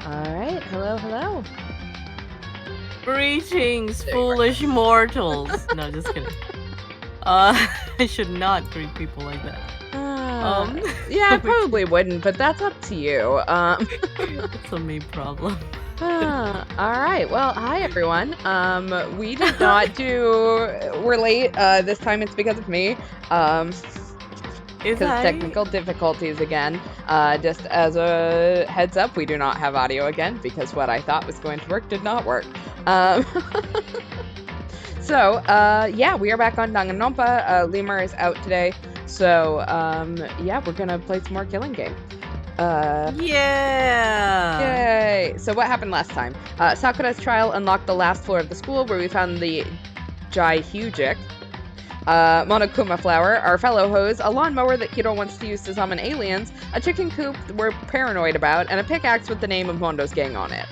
Alright, hello. Greetings, foolish mortals. No, just kidding. I should not greet people like that. Yeah, I probably wouldn't, but that's up to you. It's a me problem. Alright, well, hi everyone. We did not we're late. This time it's because of me. Because technical difficulties again. Just as a heads up, we do not have audio again because what I thought was going to work did not work. So, yeah, we are back on Danganronpa. Lemur is out today. So, yeah, we're gonna play some more Killing Game. Yeah! Yay! So what happened last time? Sakura's trial unlocked the last floor of the school where we found the Jaihujic, Monokuma flower, our fellow hose, a lawnmower that Hiro wants to use to summon aliens, a chicken coop we're paranoid about, and a pickaxe with the name of Mondo's gang on it.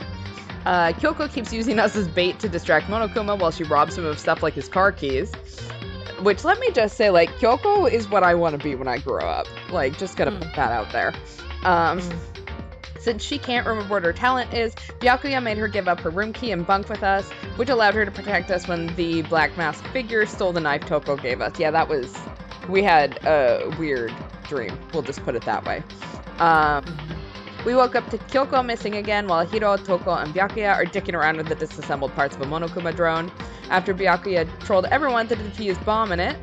Kyoko keeps using us as bait to distract Monokuma while she robs him of stuff like his car keys. Which, let me just say, like, Kyoko is what I want to be when I grow up. Like, just gotta put that out there. Since she can't remember what her talent is, Byakuya made her give up her room key and bunk with us, which allowed her to protect us when the black masked figure stole the knife Toko gave us. Yeah, we had a weird dream. We'll just put it that way. We woke up to Kyoko missing again while Hiro, Toko, and Byakuya are dicking around with the disassembled parts of a Monokuma drone. After Byakuya trolled everyone to defuse bomb in it,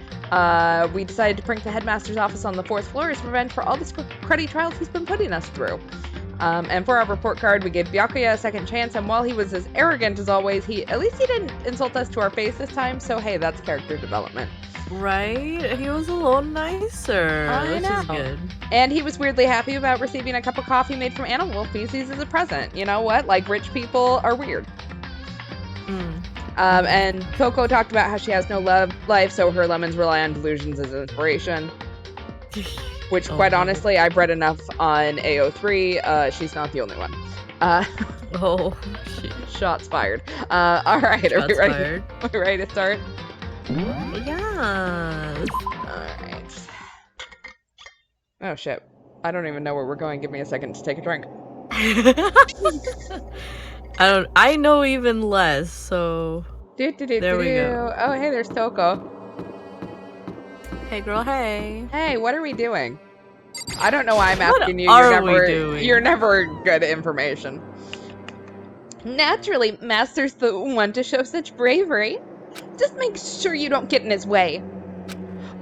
we decided to prank the headmaster's office on the 4th floor as revenge for all the cruddy trials he's been putting us through. And for our report card, we gave Byakuya a second chance, and while he was as arrogant as always, at least he didn't insult us to our face this time, so hey, that's character development. Right? He was a little nicer. I know. Which is good. And he was weirdly happy about receiving a cup of coffee made from animal feces as a present. You know what? Like, rich people are weird. And Coco talked about how she has no love life, so her lemons rely on delusions as inspiration. Which, quite honestly, I've read enough on AO3. She's not the only one. Oh, shit. Shots fired. All right, are we ready? Are we ready to start? Yes. Alright. Oh shit. I don't even know where we're going. Give me a second to take a drink. I know even less, so there we go. Oh, hey, there's Toko. Hey girl, hey. Hey, what are we doing? I don't know why I'm asking you. You're never good at information. Naturally, Master's the one to show such bravery. Just make sure you don't get in his way.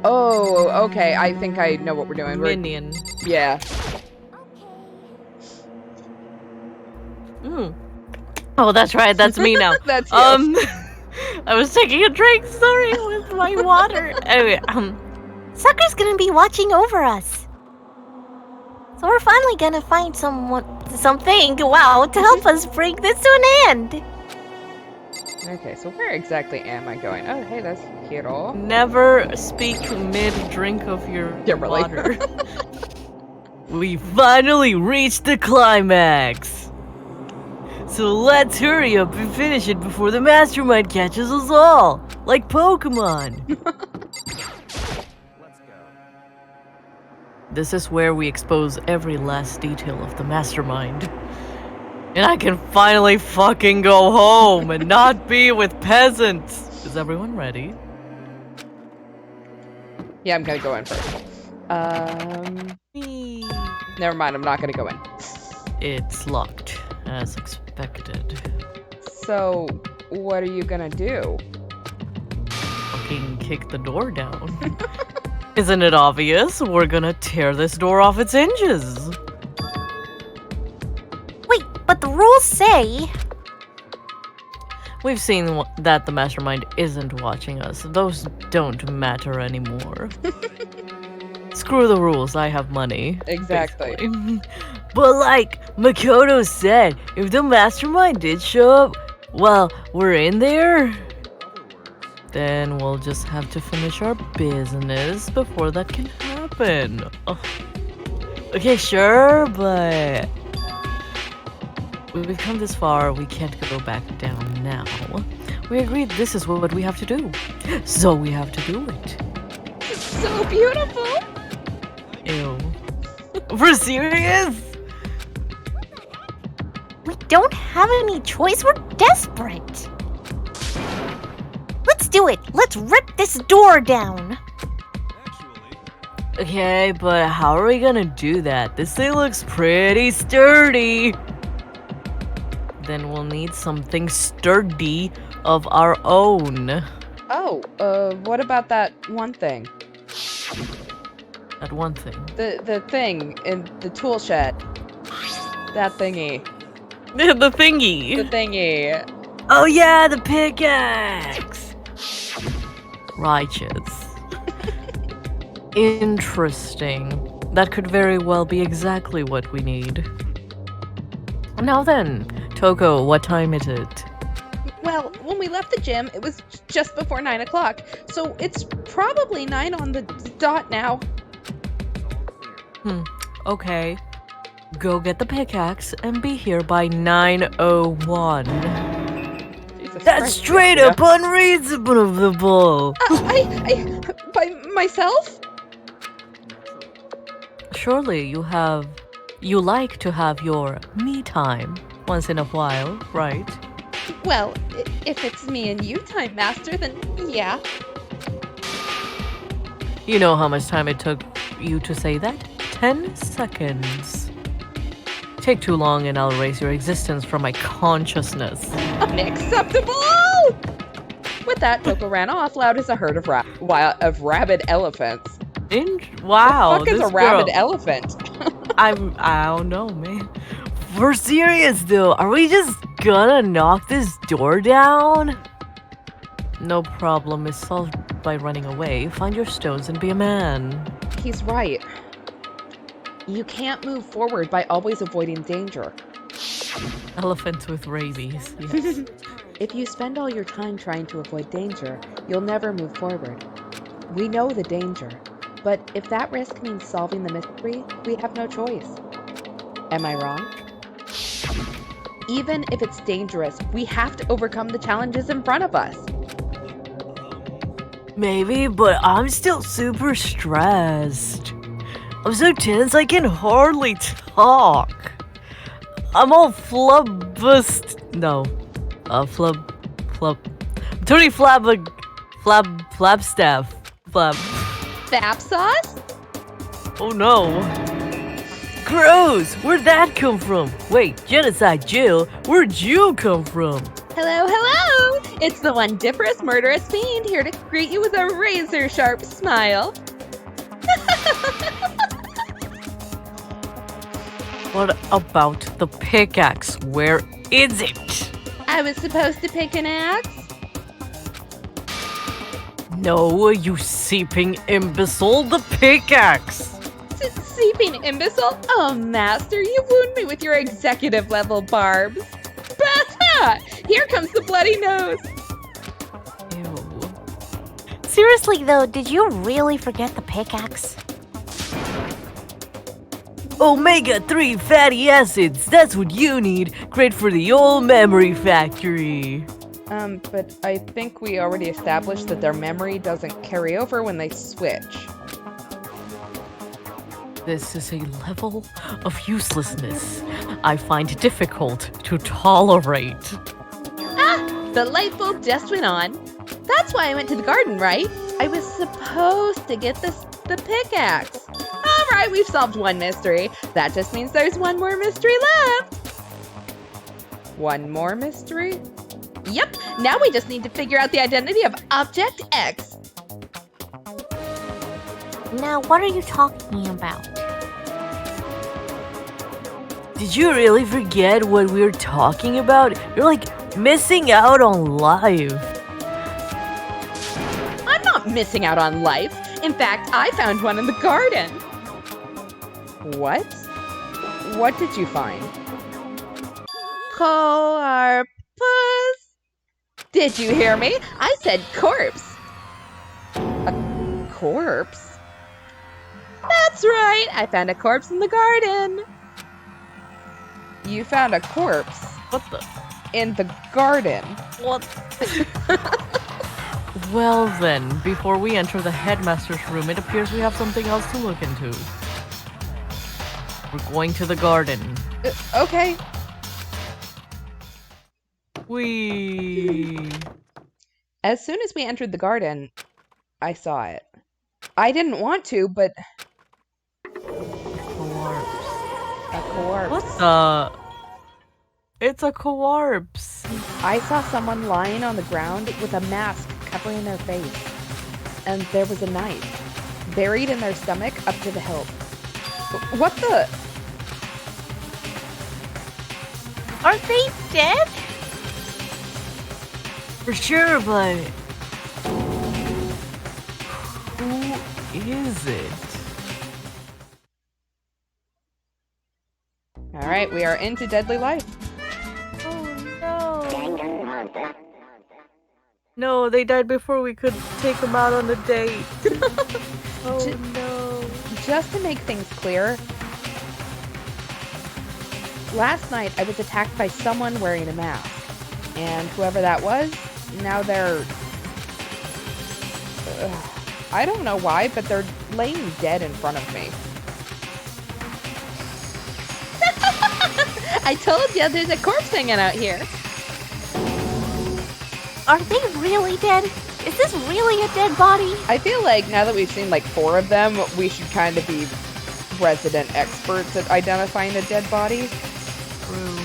Oh, okay. I think I know what we're doing. Minion. Yeah. Oh, that's right. That's me now. That's you. I was taking a drink. Sorry, with my water. Anyway, Sakura's gonna be watching over us. So we're finally gonna find something, wow, to help us bring this to an end. Okay, so where exactly am I going? Oh, hey, that's Hiro. Never speak mid-drink of your water. We finally reached the climax! So let's hurry up and finish it before the mastermind catches us all! Like Pokemon! Let's go. This is where we expose every last detail of the mastermind. And I can finally fucking go home and not be with peasants. Is everyone ready? Yeah, I'm gonna go in first. Never mind, I'm not gonna go in. It's locked, as expected. So, what are you gonna do? Fucking kick the door down. Isn't it obvious? We're gonna tear this door off its hinges. But the rules say... We've seen that the mastermind isn't watching us. Those don't matter anymore. Screw the rules, I have money. Exactly. But like Makoto said, if the mastermind did show up while we're in there, then we'll just have to finish our business before that can happen. Oh. Okay, sure, but... We've come this far, we can't go back down now. We agreed this is what we have to do. So we have to do it. So beautiful! Ew. We're serious? We don't have any choice. We're desperate. Let's do it. Let's rip this door down. Okay, but how are we gonna do that? This thing looks pretty sturdy. Then we'll need something sturdy of our own. Oh, what about that one thing? That one thing. The thing in the tool shed. That thingy. The thingy. The thingy. Oh yeah, the pickaxe. Righteous. Interesting. That could very well be exactly what we need. Now then, Toko, what time is it? Well, when we left the gym, it was just before 9 o'clock, so it's probably 9 on the dot now. Okay. Go get the pickaxe and be here by 9:01. Jesus That's Christ, straight Jessica. up unreasonable. By myself? Surely you like to have your me time once in a while, right? Well, if it's me and you, Time Master, then yeah. You know how much time it took you to say that? 10 seconds. Take too long and I'll erase your existence from my consciousness. Unacceptable! With that, Toko ran off loud as a herd of rabid elephants. Wow, What the fuck is this a rabid girl- elephant? I don't know, man. We're serious though. Are we just gonna knock this door down? No problem is solved by running away. Find your stones and be a man. He's right. You can't move forward by always avoiding danger. Elephants with rabies. Yes. If you spend all your time trying to avoid danger, you'll never move forward. We know the danger, but if that risk means solving the mystery, we have no choice. Am I wrong? Even if it's dangerous, we have to overcome the challenges in front of us. Maybe, but I'm still super stressed. I'm so tense I can hardly talk. I'm all flubbust. No. Tony Flabstaff. Fap sauce? Oh no. Gross! Where'd that come from? Wait, Genocide Jill, where'd you come from? Hello, hello! It's the wondiferous murderous fiend here to greet you with a razor-sharp smile. What about the pickaxe? Where is it? I was supposed to pick an axe? No, you seeping imbecile, the pickaxe! Seeping imbecile? Oh, master, you wound me with your executive level barbs. Bah! Here comes the bloody nose. Ew. Seriously though, did you really forget the pickaxe? Omega-3 fatty acids, that's what you need. Great for the old memory factory. But I think we already established that their memory doesn't carry over when they switch. This is a level of uselessness I find difficult to tolerate. The light bulb just went on. That's why I went to the garden, right? I was supposed to get the pickaxe. All right, we've solved one mystery. That just means there's one more mystery left. One more mystery? Yep, now we just need to figure out the identity of Object X. Now, what are you talking about? Did you really forget what we were talking about? You're like missing out on life. I'm not missing out on life. In fact, I found one in the garden. What? What did you find? Corpus. Did you hear me? I said corpse. A corpse? That's right. I found a corpse in the garden. You found a corpse What the? in the garden. What? Well then, before we enter the headmaster's room, it appears we have something else to look into. We're going to the garden. Okay. Wee. As soon as we entered the garden, I saw it. I didn't want to, but Corpse. a corpse. What the? It's a corpse. I saw someone lying on the ground with a mask covering their face. And there was a knife buried in their stomach up to the hilt. What the? Are they dead? For sure, but who is it? All right, we are into Deadly Life. Oh no. No, they died before we could take them out on the date. Oh Ju- no. Just to make things clear, last night I was attacked by someone wearing a mask. And whoever that was, now they're... I don't know why, but they're laying dead in front of me. I told you there's a corpse hanging out here. Are they really dead? Is this really a dead body? I feel like now that we've seen like 4 of them, we should kind of be resident experts at identifying a dead body. True.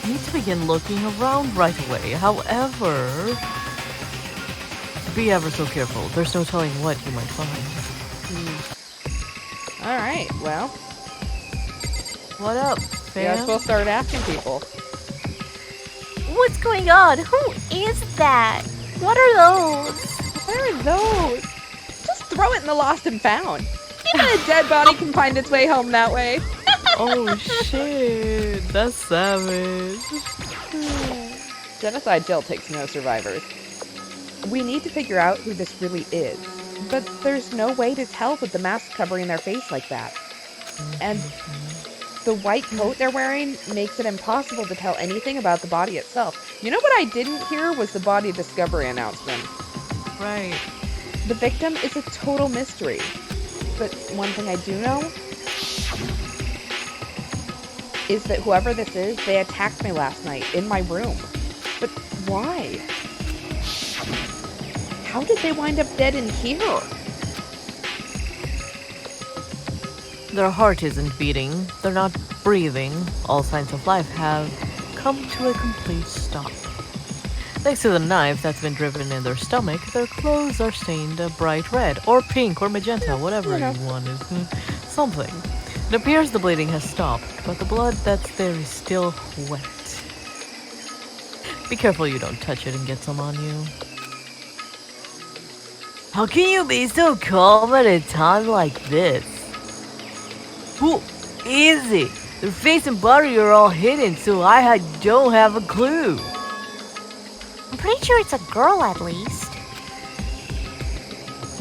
We need to begin looking around right away. However, be ever so careful. There's no telling what you might find. All right, well, What up, fam? guess we'll start asking people. What's going on? Who is that? What are those? What are those? Just throw it in the lost and found. Even a dead body can find its way home that way. Oh shit, that's savage. Genocide jail takes no survivors. We need to figure out who this really is. But there's no way to tell with the mask covering their face like that. And the white coat they're wearing makes it impossible to tell anything about the body itself. You know what I didn't hear was the body discovery announcement. Right. The victim is a total mystery. But one thing I do know is that whoever this is, they attacked me last night in my room. But why? How did they wind up dead in here? Their heart isn't beating. They're not breathing. All signs of life have come to a complete stop. Thanks to the knife that's been driven in their stomach, their clothes are stained a bright red, or pink, or magenta, whatever you know. you want is something. It appears the bleeding has stopped, but the blood that's there is still wet. Be careful you don't touch it and get some on you. How can you be so calm at a time like this? Who is it? Their face and body are all hidden, so I don't have a clue. I'm pretty sure it's a girl at least.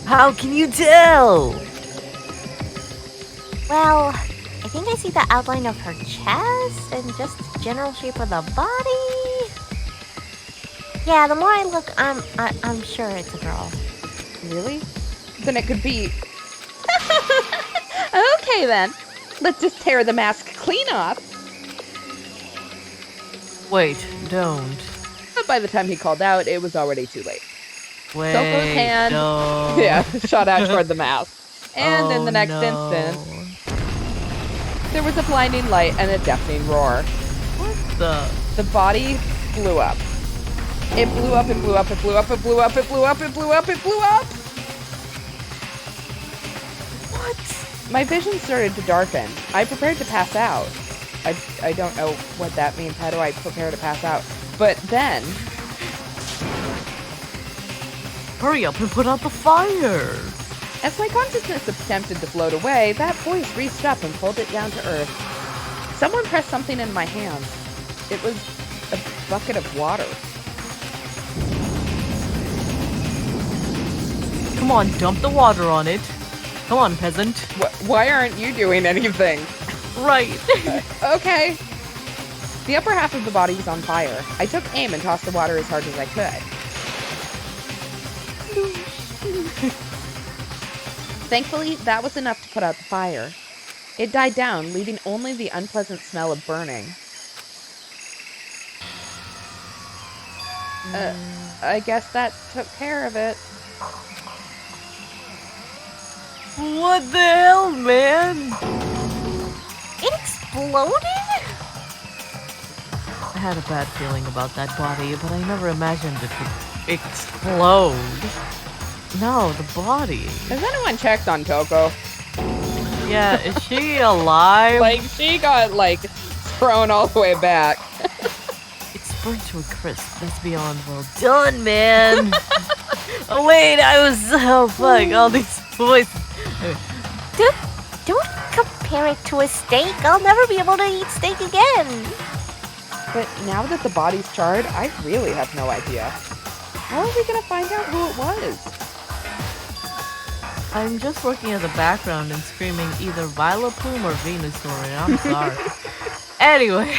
How can you tell? Well, I think I see the outline of her chest and just the general shape of the body. Yeah, the more I look, I'm sure it's a girl. Really? Then it could be... Okay then. Let's just tear the mask clean off. Wait, don't. But by the time he called out, it was already too late. Wait, Soko's hand, no. yeah, shot out toward the mask. And in Oh, the next no. instant, there was a blinding light and a deafening roar. What the? The body blew up. It blew up, it blew up, it blew up, it blew up, it blew up, it blew up, it blew up! What? My vision started to darken. I prepared to pass out. I don't know what that means. How do I prepare to pass out? But then... Hurry up and put out the fire! As my consciousness attempted to float away, that voice reached up and pulled it down to earth. Someone pressed something in my hands. It was a bucket of water. Come on, dump the water on it. Come on, peasant. Why aren't you doing anything? Right. Okay. The upper half of the body was on fire. I took aim and tossed the water as hard as I could. Thankfully, that was enough to put out the fire. It died down, leaving only the unpleasant smell of burning. I guess that took care of it. What the hell, man? It exploded? I had a bad feeling about that body, but I never imagined it would explode. No, the body. Has anyone checked on Kyoko? Yeah, is she alive? Like, she got, like, thrown all the way back. It's burnt to a crisp. That's beyond well done, man. Oh wait, oh fuck, all these voices. Don't compare it to a steak. I'll never be able to eat steak again. But now that the body's charred, I really have no idea. How are we gonna find out who it was? I'm just looking at the background and screaming either Vileplume or Venusaur, I'm sorry. Anyway,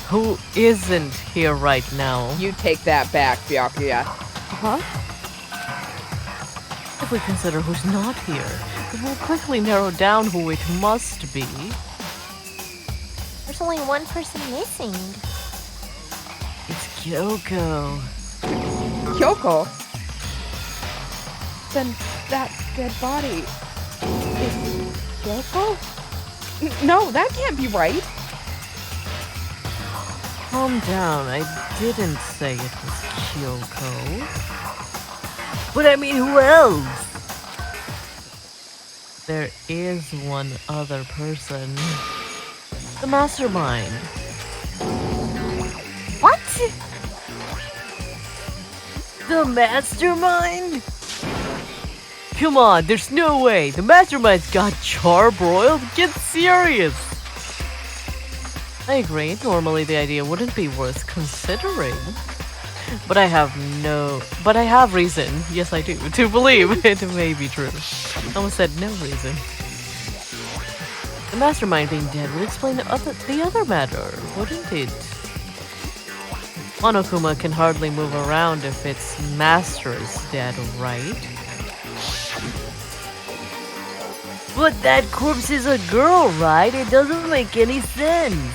who isn't here right now? You take that back, Byakuya. Huh? If we consider who's not here, it will quickly narrow down who it must be. There's only one person missing. It's Kyoko. Kyoko? Then that dead body is Kyoko? No, that can't be right. Calm down, I didn't say it was Kyoko. But I mean, who else? There is one other person. The mastermind. What? The mastermind? Come on, there's no way. The mastermind's got charbroiled? Get serious. I agree. Normally the idea wouldn't be worth considering. But I have reason, yes I do, to believe it may be true. I almost said no reason. The mastermind being dead would explain the other matter, wouldn't it? Monokuma can hardly move around if its master is dead, right? But that corpse is a girl, right? It doesn't make any sense.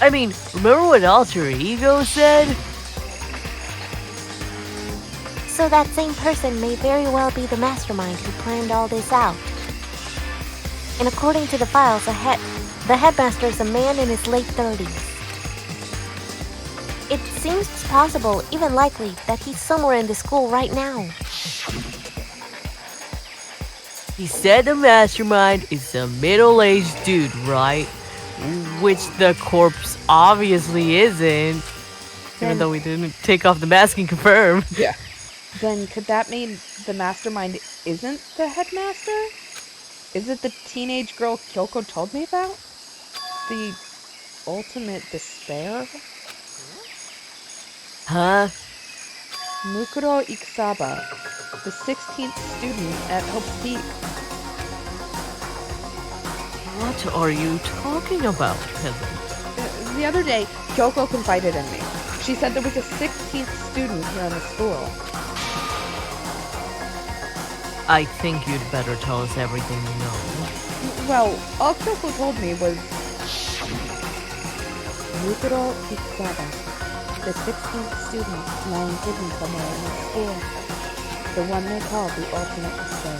I mean, remember what Alter Ego said? So that same person may very well be the mastermind who planned all this out. And according to the files, the headmaster is a man in his late 30s. It seems possible, even likely, that he's somewhere in the school right now. He said the mastermind is a middle-aged dude, right? Which the corpse obviously isn't. Even though we didn't take off the mask and confirm. Yeah. Then could that mean the mastermind isn't the headmaster? Is it the teenage girl Kyoko told me about? The ultimate despair? Huh? Mukuro Ikusaba, the 16th student at Hope's Peak. What are you talking about, peasant? The other day, Kyoko confided in me. She said there was a 16th student here in the school. I think you'd better tell us everything you know. Well, all Kyoko told me was Mukuro Ikusaba, the 16th student lying hidden somewhere in the school. The one they call the ultimate despair.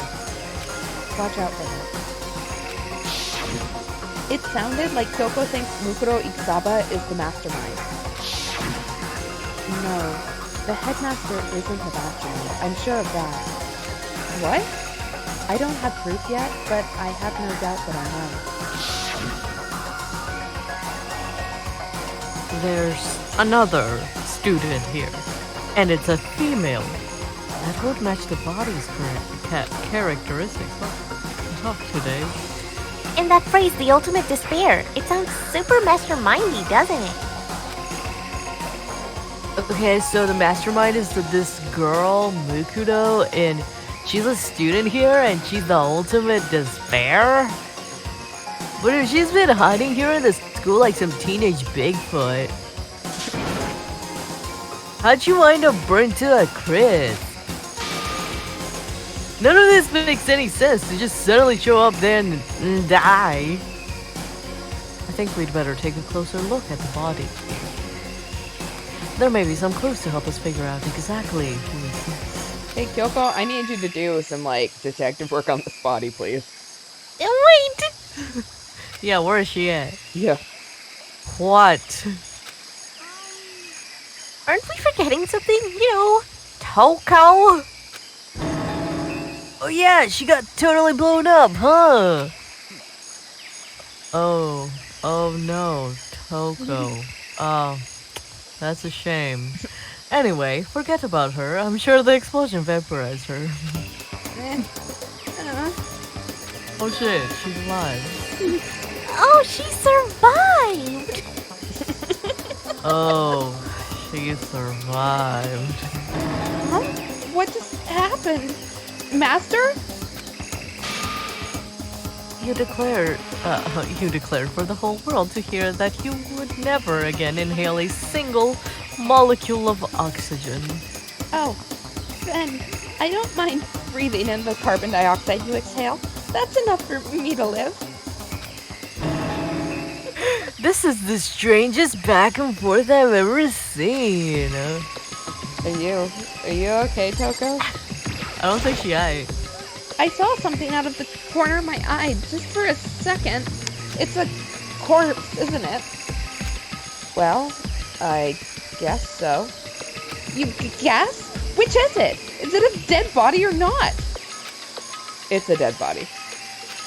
Watch out for her. It sounded like Kyoko thinks Mukuro Ikusaba is the mastermind. No, the headmaster isn't the mastermind. I'm sure of that. What? I don't have proof yet, but I have no doubt that I'm right. There's another student here, and it's a female. That would match the body's characteristics. Oh, tough today. And that phrase, the ultimate despair, it sounds super mastermindy, doesn't it? Okay, so the mastermind is this girl, Mukuro, and she's a student here, and she's the ultimate despair? But if she's been hiding here in the school like some teenage Bigfoot, how'd you wind up burnt to a crisp? None of this makes any sense to just suddenly show up there and die. I think we'd better take a closer look at the body. There may be some clues to help us figure out exactly who is this. Hey, Kyoko, I need you to do some, like, detective work on this body, please. Wait! Yeah, where is she at? Yeah. What? Aren't we forgetting something? You know, Toko? Oh yeah, she got totally blown up, huh? Oh no, Toko. Oh, that's a shame. Anyway, forget about her. I'm sure the explosion vaporized her. Oh shit, she's alive. Oh, she survived! Oh, she survived. Huh? What just happened? Master? You declared for the whole world to hear that you would never again inhale a single molecule of oxygen. Oh, then I don't mind breathing in the carbon dioxide you exhale. That's enough for me to live. This is the strangest back and forth I've ever seen. Are you okay, Toko? I don't think she ate. I saw something out of the corner of my eye just for a second. It's a corpse, isn't it? Well, I guess so. You guess? Which is it? Is it a dead body or not? It's a dead body.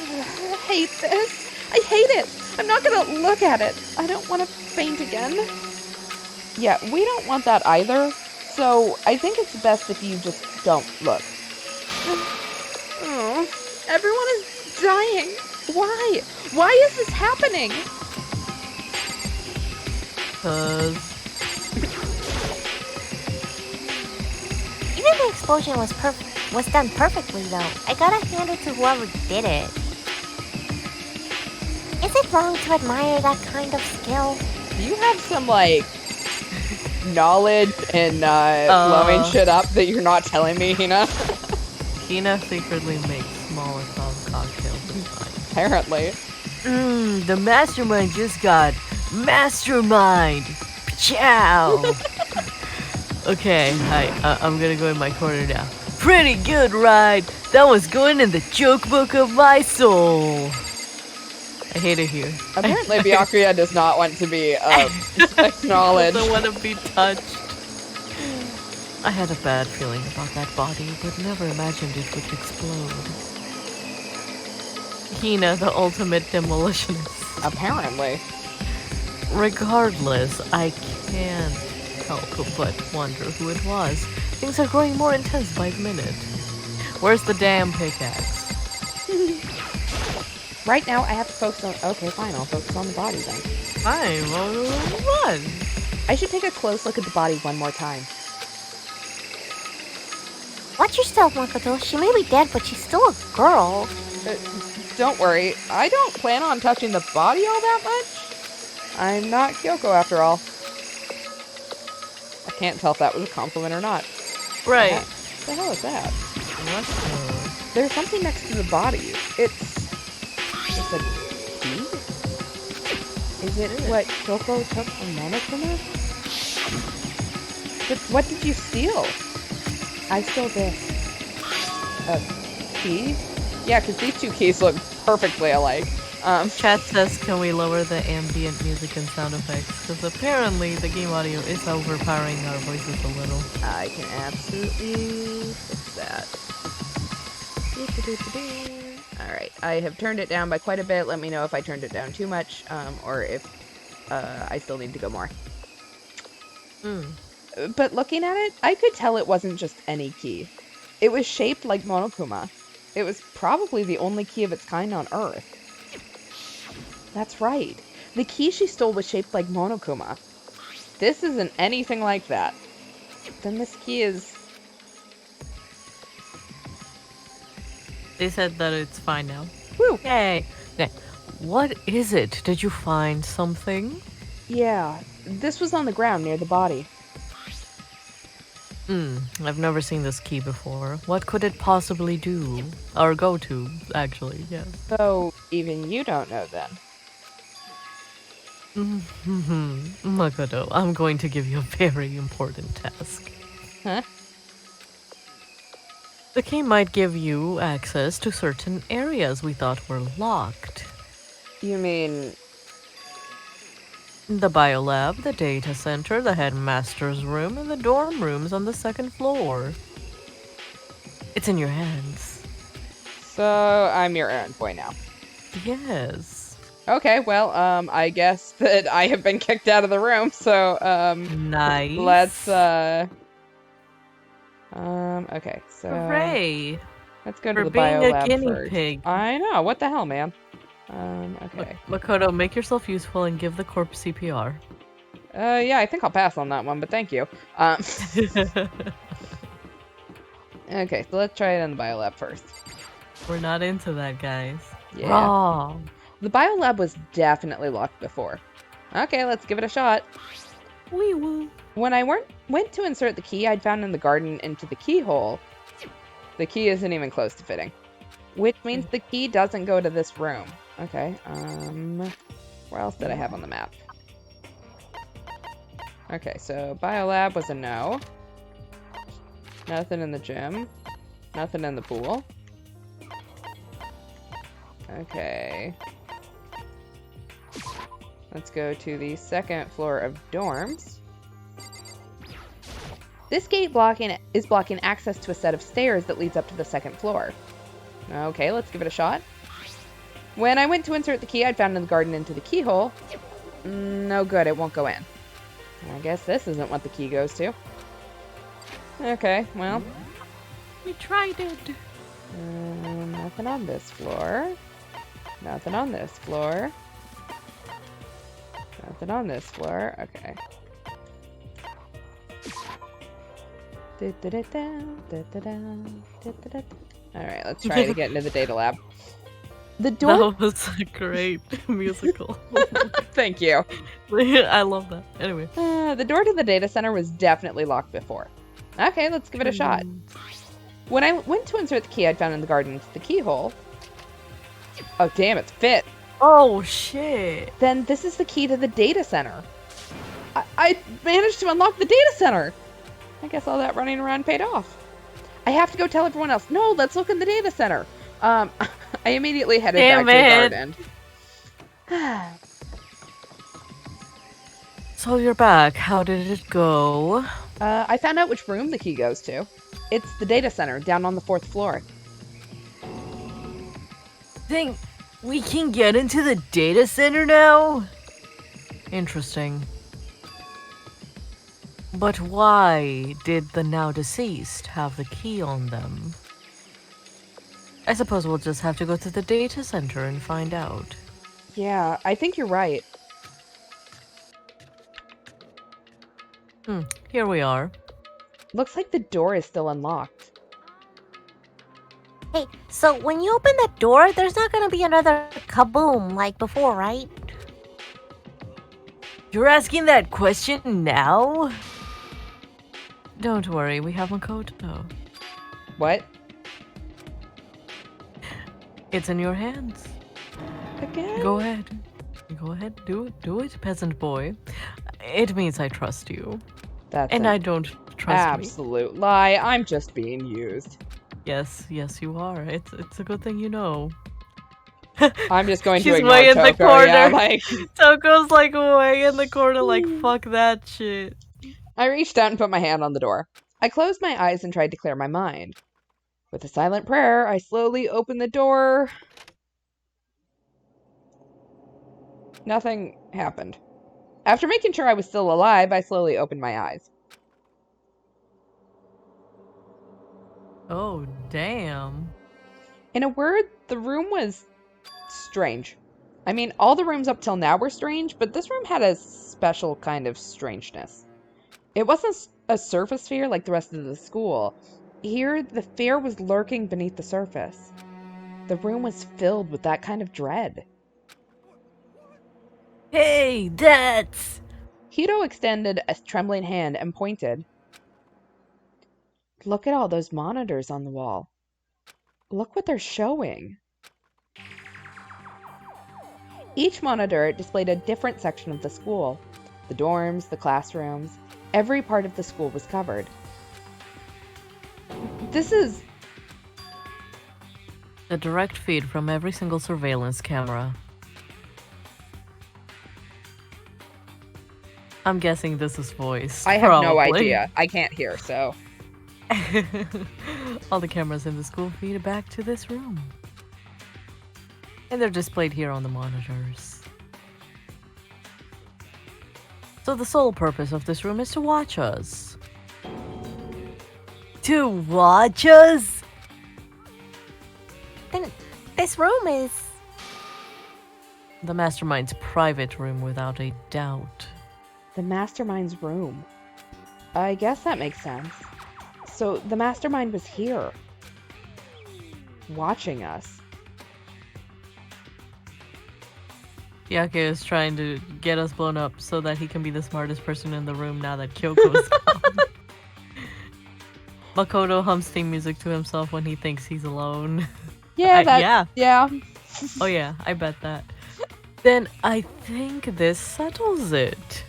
I hate this. I hate it. I'm not gonna look at it. I don't want to faint again. Yeah, we don't want that either. So I think it's best if you just don't look. Oh, everyone is dying. Why? Why is this happening? Even the explosion was done perfectly, though. I gotta hand it to whoever did it. Is it wrong to admire that kind of skill? Do you have some, like, knowledge and blowing shit up that you're not telling me, Hina? Hina secretly makes Molotov cocktails at times. Apparently. The mastermind just got mastermind. Ciao. Okay, I'm gonna go in my corner now. Pretty good ride. That was going in the joke book of my soul. I hate it here. Apparently, Byakuya does not want to be acknowledged. Doesn't want to be touched. I had a bad feeling about that body, but never imagined it would explode. Hina, the ultimate demolitionist. Apparently. Regardless, I can't help but wonder who it was. Things are growing more intense by the minute. Where's the damn pickaxe? Right now, I have to focus on... Okay, fine, I'll focus on the body then. Fine, well, run! I should take a close look at the body one more time. Watch yourself, Makoto. She may be dead, but she's still a girl. Don't worry, I don't plan on touching the body all that much. I'm not Kyoko after all. I can't tell if that was a compliment or not. Right. What the hell is that? What There's something next to the body. It's a key? Is it what Kyoko took from Monokuma? But what did you steal? I stole this. A key? Yeah, because these two keys look perfectly alike. Chat says, can we lower the ambient music and sound effects? Because apparently the game audio is overpowering our voices a little. I can absolutely fix that. Alright, I have turned it down by quite a bit. Let me know if I turned it down too much, or if I still need to go more. But looking at it, I could tell it wasn't just any key. It was shaped like Monokuma. It was probably the only key of its kind on Earth. That's right. The key she stole was shaped like Monokuma. This isn't anything like that. Then this key is... They said that it's fine now. Woo! Yay! Okay. What is it? Did you find something? Yeah, this was on the ground near the body. I've never seen this key before. What could it possibly do? Or go to, actually, yes. So, even you don't know then. Makoto, I'm going to give you a very important task. Huh? The key might give you access to certain areas we thought were locked. You mean... The biolab, the data center, the headmaster's room, and the dorm rooms on the second floor. It's in your hands. So, I'm your errand boy now. Yes. Okay, well, I guess that I have been kicked out of the room, so, Nice. let's, okay, so... Hooray! Let's go to For the being a biolab guinea first. pig. I know, what the hell, man? Okay. Makoto, make yourself useful and give the corpse CPR. Yeah, I think I'll pass on that one, but thank you. Okay, so let's try it in the biolab first. We're not into that, guys. Yeah. Wrong. The biolab was definitely locked before. Okay, let's give it a shot. Wee woo. When I went to insert the key I'd found in the garden into the keyhole, the key isn't even close to fitting. Which means the key doesn't go to this room. Okay, where else did I have on the map? Okay, so biolab was a no. Nothing in the gym. Nothing in the pool. Okay. Let's go to the second floor of dorms. This gate is blocking access to a set of stairs that leads up to the second floor. Okay, let's give it a shot. When I went to insert the key I'd found in the garden into the keyhole, no good, it won't go in. I guess this isn't what the key goes to. Okay, well. We tried it. Nothing on this floor. Nothing on this floor. Nothing on this floor. Okay. Alright, let's try to get into the data lab. The door... That was a great musical. Thank you. I love that. Anyway. The door to the data center was definitely locked before. Okay, let's give it a shot. When I went to insert the key I'd found in the garden into the keyhole... Oh, damn, it's fit. Oh, shit. Then this is the key to the data center. I managed to unlock the data center. I guess all that running around paid off. I have to go tell everyone else. No, let's look in the data center. I immediately headed back to the garden. So you're back. How did it go? I found out which room the key goes to. It's the data center down on the 4th floor. Think we can get into the data center now? Interesting. But why did the now deceased have the key on them? I suppose we'll just have to go to the data center and find out. Yeah, I think you're right. Here we are. Looks like the door is still unlocked. Hey, so when you open that door, there's not gonna be another kaboom like before, right? You're asking that question now? Don't worry, we have Makoto. What? It's in your hands. Again? Go ahead. Go ahead, do it, peasant boy. It means I trust you. That's and an I don't trust me. absolute lie. I'm just being used. Yes, you are. It's a good thing you know. I'm just going to She's ignore way in the Toko, corner. yeah, like... Toko's like way in the corner, like fuck that shit. I reached out and put my hand on the door. I closed my eyes and tried to clear my mind. With a silent prayer, I slowly opened the door. Nothing happened. After making sure I was still alive, I slowly opened my eyes. Oh, damn. In a word, the room was strange. I mean, all the rooms up till now were strange, but this room had a special kind of strangeness. It wasn't a surface fear like the rest of the school. Here, the fear was lurking beneath the surface. The room was filled with that kind of dread. Hey, that's... Hiro extended a trembling hand and pointed. Look at all those monitors on the wall. Look what they're showing. Each monitor displayed a different section of the school. The dorms, the classrooms, every part of the school was covered. This is... A direct feed from every single surveillance camera. I'm guessing this is voice. I have no probably. idea. I can't hear, so... All the cameras in the school feed back to this room. And they're displayed here on the monitors. So the sole purpose of this room is to watch us. To watch us? Then this room is... The mastermind's private room, without a doubt. The mastermind's room. I guess that makes sense. So the mastermind was here. Watching us. Yake is trying to get us blown up so that he can be the smartest person in the room now that Kyoko's gone. Makoto hums theme music to himself when he thinks he's alone. Yeah, yeah. Oh yeah, I bet that. Then I think this settles it.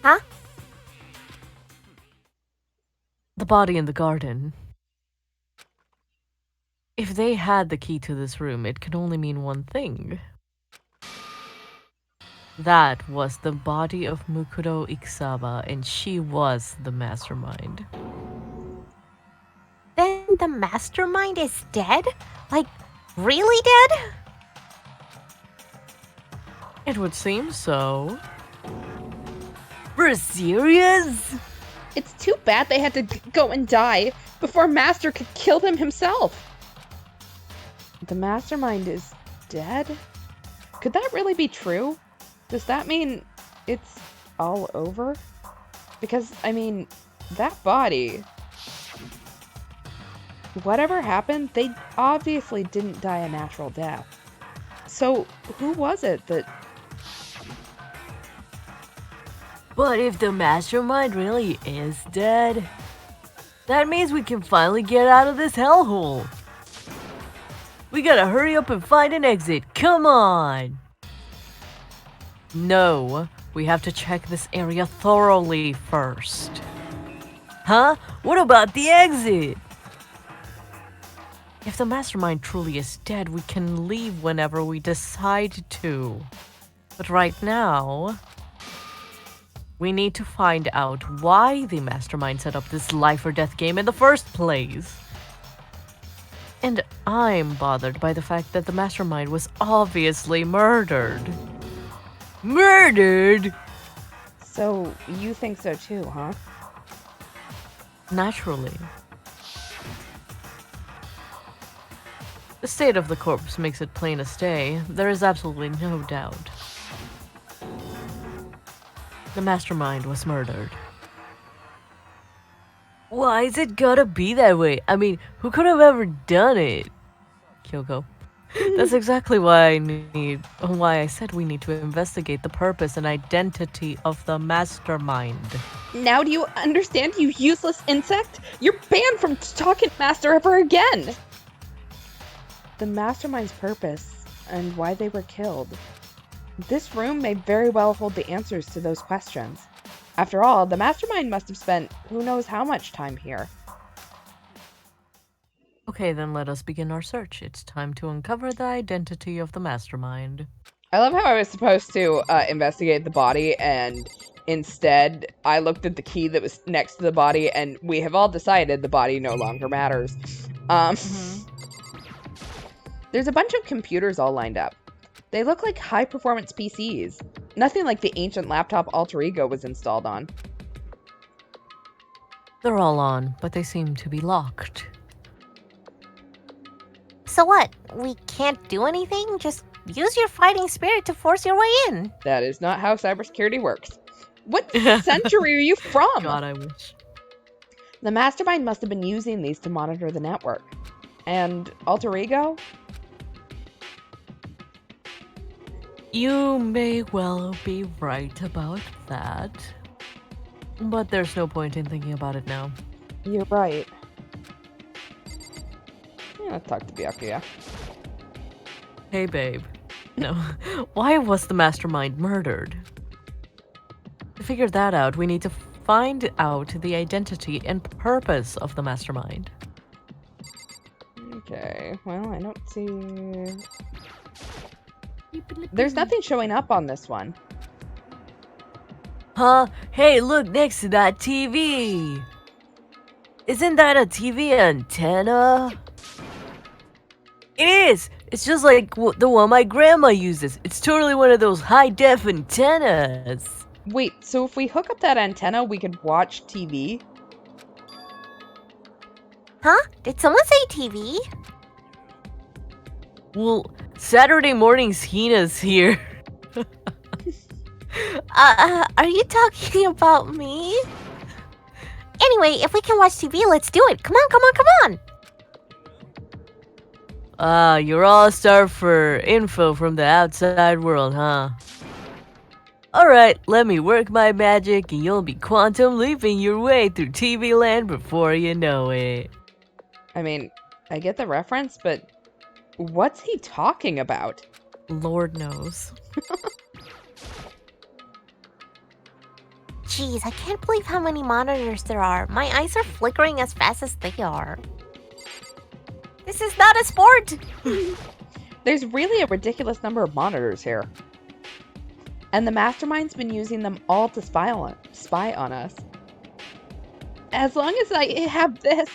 Huh? The body in the garden. If they had the key to this room, it can only mean one thing. That was the body of Mukuro Ikisaba, and she was the mastermind. Then the mastermind is dead? Like, really dead? It would seem so. We're serious? It's too bad they had to go and die before Master could kill them himself. The mastermind is dead? Could that really be true? Does that mean it's all over? Because, I mean, that body... Whatever happened, they obviously didn't die a natural death. So, who was it that... But if the mastermind really is dead, that means we can finally get out of this hellhole. We gotta hurry up and find an exit. Come on! No, we have to check this area thoroughly first. Huh? What about the exit? If the mastermind truly is dead, we can leave whenever we decide to. But right now, we need to find out why the mastermind set up this life or death game in the first place. And I'm bothered by the fact that the mastermind was obviously murdered. Murdered? So, you think so too, huh? Naturally. The state of the corpse makes it plain as day. There is absolutely no doubt. The mastermind was murdered. Why is it gotta be that way? I mean, who could have ever done it? Kyoko. That's exactly why I said we need to investigate the purpose and identity of the mastermind. Now do you understand, you useless insect? You're banned from talking Master ever again! The mastermind's purpose and why they were killed. This room may very well hold the answers to those questions. After all, the mastermind must have spent who knows how much time here. Okay, then let us begin our search. It's time to uncover the identity of the mastermind. I love how I was supposed to investigate the body, and instead I looked at the key that was next to the body, and we have all decided the body no longer matters. There's a bunch of computers all lined up. They look like high-performance PCs. Nothing like the ancient laptop Alter Ego was installed on. They're all on, but they seem to be locked. So what? We can't do anything? Just use your fighting spirit to force your way in. That is not how cybersecurity works. What century are you from? God, I wish. The mastermind must have been using these to monitor the network. And Alter Ego? You may well be right about that. But there's no point in thinking about it now. You're right. Yeah, let's talk to Byakuya. Hey, babe. No. Why was the mastermind murdered? To figure that out, we need to find out the identity and purpose of the mastermind. Okay, well, I don't see... There's nothing showing up on this one. Huh? Hey, look next to that TV! Isn't that a TV antenna? It is! It's just like the one my grandma uses. It's totally one of those high-def antennas. Wait, so if we hook up that antenna, we could watch TV? Huh? Did someone say TV? Well, Saturday mornings Hina's here. Are you talking about me? Anyway, if we can watch TV, let's do it. Come on, come on, come on! You're all starved for info from the outside world, huh? Alright, let me work my magic and you'll be quantum leaping your way through TV land before you know it. I mean, I get the reference, but what's he talking about? Lord knows. Jeez, I can't believe how many monitors there are. My eyes are flickering as fast as they are. This is not a sport! There's really a ridiculous number of monitors here. And the mastermind's been using them all to spy on us. As long as I have this...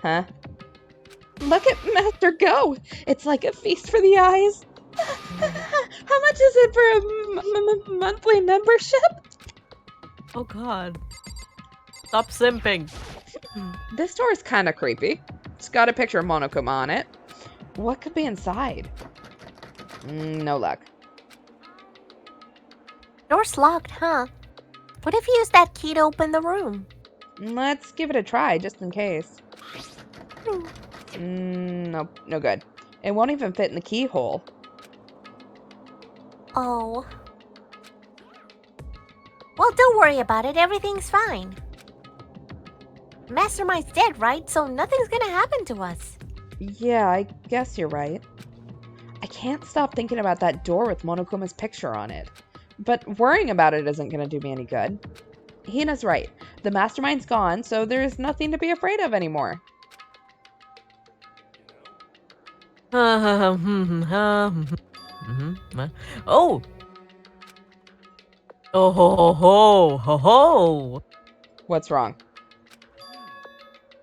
Huh? Look at Master go! It's like a feast for the eyes. How much is it for a monthly membership? Oh god. Stop simping. This door is kind of creepy. It's got a picture of Monokuma on it. What could be inside? No luck. Door's locked, huh? What if you use that key to open the room? Let's give it a try, just in case. Nope, no good. It won't even fit in the keyhole. Oh. Well, don't worry about it. Everything's fine. Mastermind's dead, right? So nothing's gonna happen to us. Yeah, I guess you're right. I can't stop thinking about that door with Monokuma's picture on it. But worrying about it isn't going to do me any good. Hina's right. The mastermind's gone, so there's nothing to be afraid of anymore. Oh! Oh ho ho ho ho ho! What's wrong?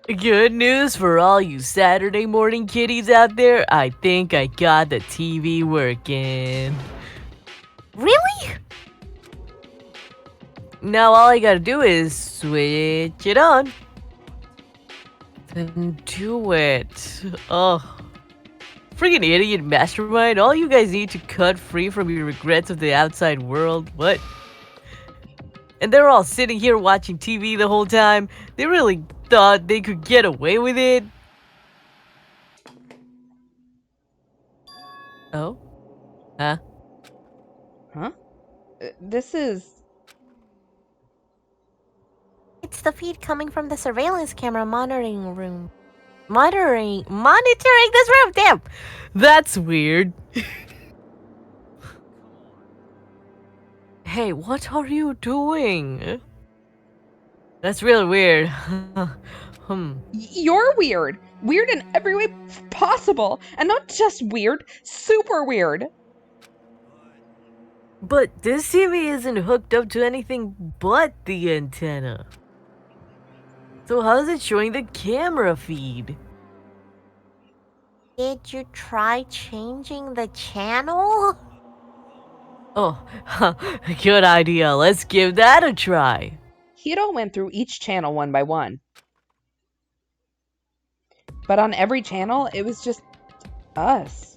Good news for all you Saturday morning kiddies out there. I think I got the TV working. Really? Now all I gotta do is switch it on. Then do it. Oh. Freaking idiot mastermind. All you guys need to cut free from your regrets of the outside world. What? And they're all sitting here watching TV the whole time. They really thought they could get away with it. Oh? Huh? Huh? This is... It's the feed coming from the surveillance camera monitoring room. Monitoring this room, damn! That's weird. Hey, what are you doing? That's really weird. You're weird! Weird in every way possible! And not just weird, super weird! But this TV isn't hooked up to anything but the antenna. So how is it showing the camera feed? Did you try changing the channel? Oh, good idea. Let's give that a try. Hiro went through each channel one by one. But on every channel, it was just us.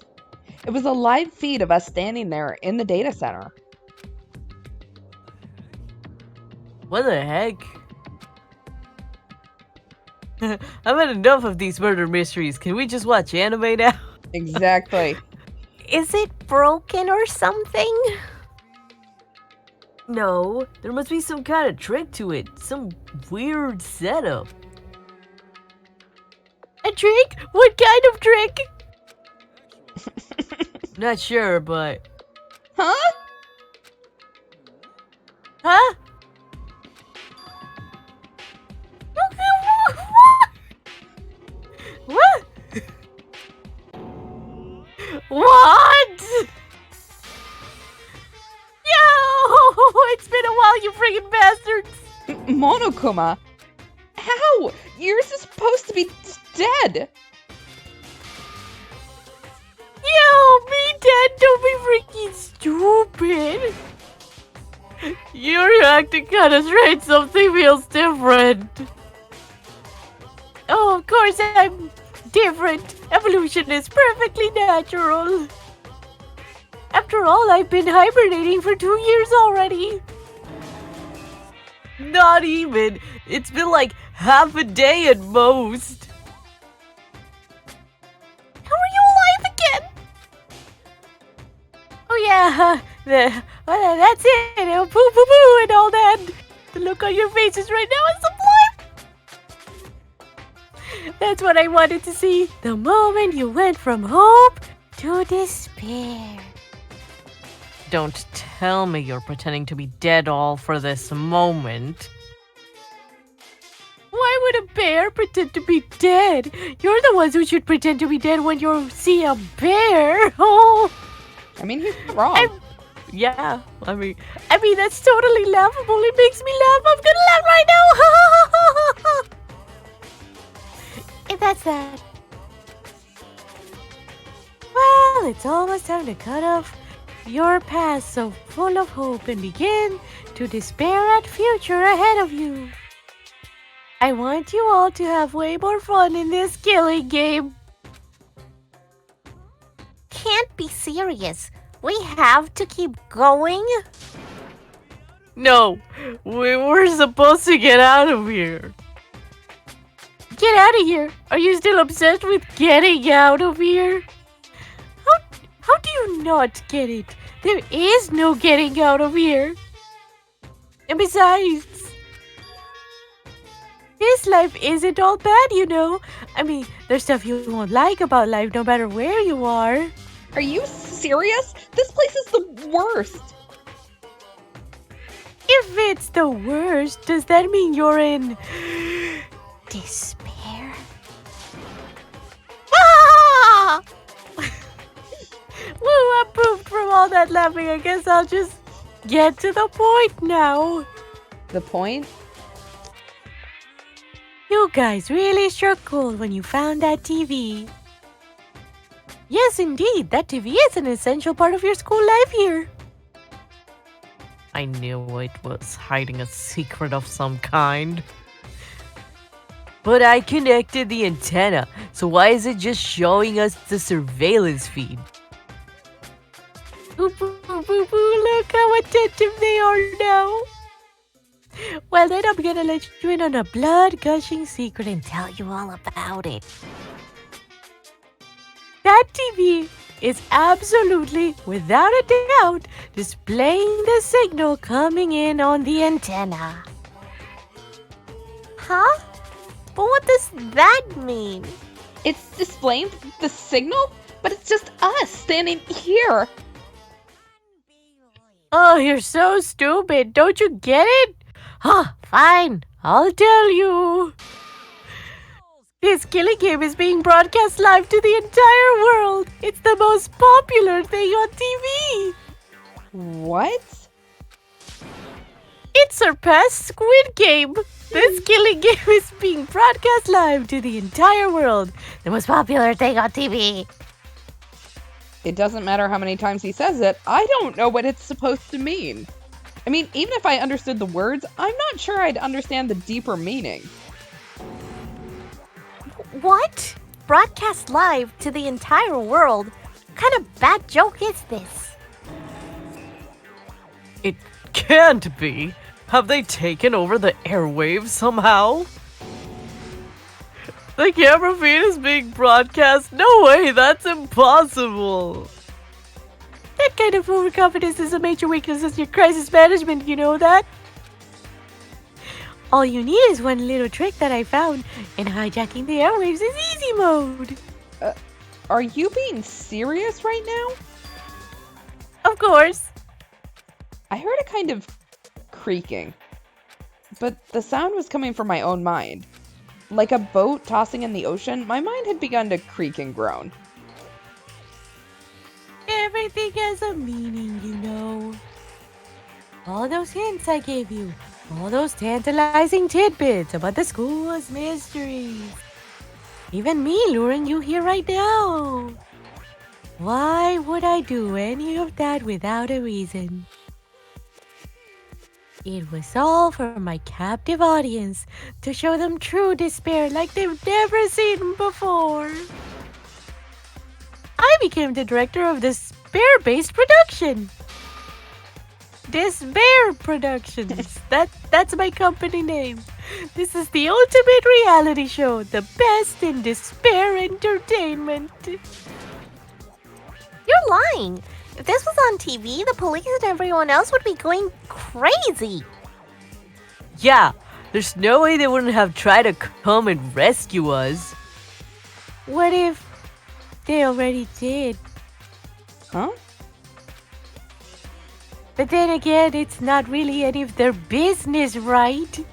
It was a live feed of us standing there in the data center. What the heck? I've had enough of these murder mysteries. Can we just watch anime now? Exactly. Is it broken or something? No, there must be some kind of trick to it. Some weird setup. A trick? What kind of trick? Not sure, but... Huh? Huh? What? What? Yo! It's been a while, you freaking bastards! Monokuma? How? You're supposed to be dead! Yo, me dead, don't be freaking stupid! You're acting kinda strange, something feels different. Oh, of course I'm different. Evolution is perfectly natural. After all, I've been hibernating for 2 years already. Not even. It's been like half a day at most. How are you alive again? Oh yeah, that's it. Poo poo poo and all that. The look on your faces right now is sublime. That's what I wanted to see. The moment you went from hope to despair. Don't tell me you're pretending to be dead all for this moment. Why would a bear pretend to be dead? You're the ones who should pretend to be dead when you see a bear. Oh. I mean, he's not wrong. Yeah, I mean that's totally laughable. It makes me laugh. I'm gonna laugh right now. If that's that. Well, it's almost time to cut off your past so full of hope and begin to despair at future ahead of you. I want you all to have way more fun in this killing game. Can't be serious. We have to keep going? No, we were supposed to get out of here. Get out of here? Are you still obsessed with getting out of here? How do you not get it? There is no getting out of here. And besides, this life isn't all bad, you know. I mean, there's stuff you won't like about life no matter where you are. Are you serious? This place is the worst. If it's the worst, does that mean you're in Despair? Ah! Woo, I'm pooped from all that laughing. I guess I'll just get to the point now. The point? You guys really struck gold when you found that TV. Yes, indeed, that TV is an essential part of your school life here. I knew it was hiding a secret of some kind. But I connected the antenna, so why is it just showing us the surveillance feed? Boo boo boo boo boo, look how attentive they are now. Well then I'm gonna let you in on a blood-gushing secret and tell you all about it. That TV is absolutely, without a doubt, displaying the signal coming in on the antenna. Huh? But what does that mean? It's displaying the signal, but it's just us standing here. Oh, you're so stupid. Don't you get it? Huh, fine. I'll tell you. This killing game is being broadcast live to the entire world. It's the most popular thing on TV. What? It surpassed Squid Game. This killing game is being broadcast live to the entire world. The most popular thing on TV. It doesn't matter how many times he says it, I don't know what it's supposed to mean. I mean, even if I understood the words, I'm not sure I'd understand the deeper meaning. What? Broadcast live to the entire world? What kind of bad joke is this? It can't be. Have they taken over the airwaves somehow? The camera feed is being broadcast? No way, that's impossible. That kind of overconfidence is a major weakness in your crisis management, you know that? All you need is one little trick that I found, and hijacking the airwaves is easy mode. Are you being serious right now? Of course. I heard a kind of creaking, but the sound was coming from my own mind. Like a boat tossing in the ocean, my mind had begun to creak and groan. Everything has a meaning, you know. All those hints I gave you, all those tantalizing tidbits about the school's mysteries. Even me luring you here right now. Why would I do any of that without a reason? It was all for my captive audience, to show them true despair like they've never seen before. I became the director of despair-based production. Despair Productions. That's my company name. This is the ultimate reality show, the best in despair entertainment. You're lying. If this was on TV, the police and everyone else would be going crazy. Yeah, there's no way they wouldn't have tried to come and rescue us. What if they already did? Huh? But then again, it's not really any of their business, right?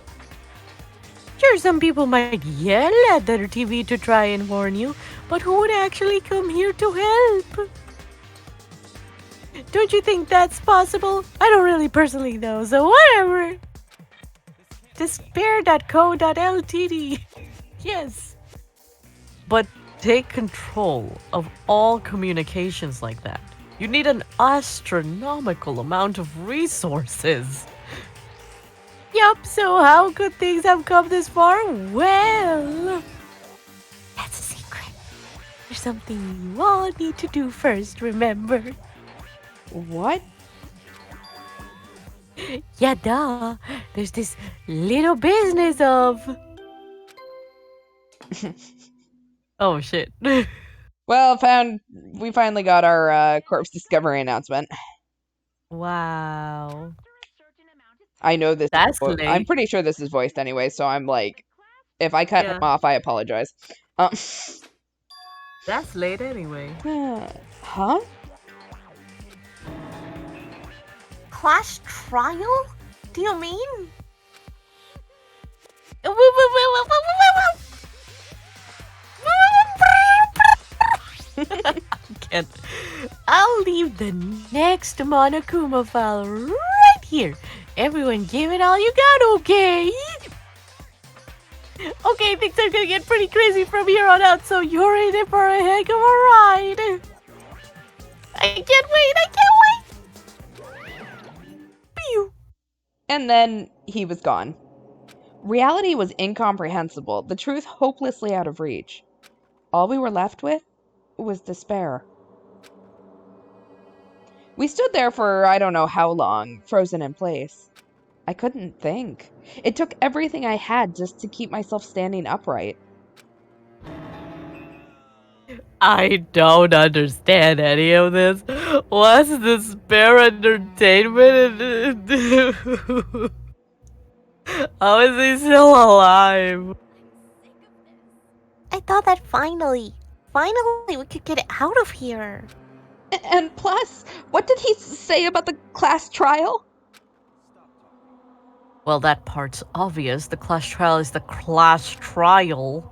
Sure, some people might yell at their TV to try and warn you, but who would actually come here to help? Don't you think that's possible? I don't really personally know, so whatever. Despair.co.ltd. Yes. But take control of all communications like that. You need an astronomical amount of resources. Yup, so how could things have come this far? Well, that's a secret. There's something you all need to do first, remember? What? Yeah, duh. There's this little business of... Oh, shit. Well, we finally got our corpse discovery announcement. Wow. I know this. That's I'm late. pretty sure this is voiced anyway, so I'm like, if I cut him off, I apologize. That's late anyway. Huh? Clash trial? Do you mean? Can't. I'll leave the next Monokuma file right here. Everyone give it all you got, okay? Okay, things are gonna get pretty crazy from here on out, so you're in it for a heck of a ride. I can't wait! Pew! And then he was gone. Reality was incomprehensible, the truth hopelessly out of reach. All we were left with was despair. We stood there for I don't know how long, frozen in place. I couldn't think. It took everything I had just to keep myself standing upright. I don't understand any of this. What's despair entertainment? How is he still alive? I thought that finally we could get out of here. And plus, what did he say about the class trial? Well, that part's obvious. The class trial is the class trial.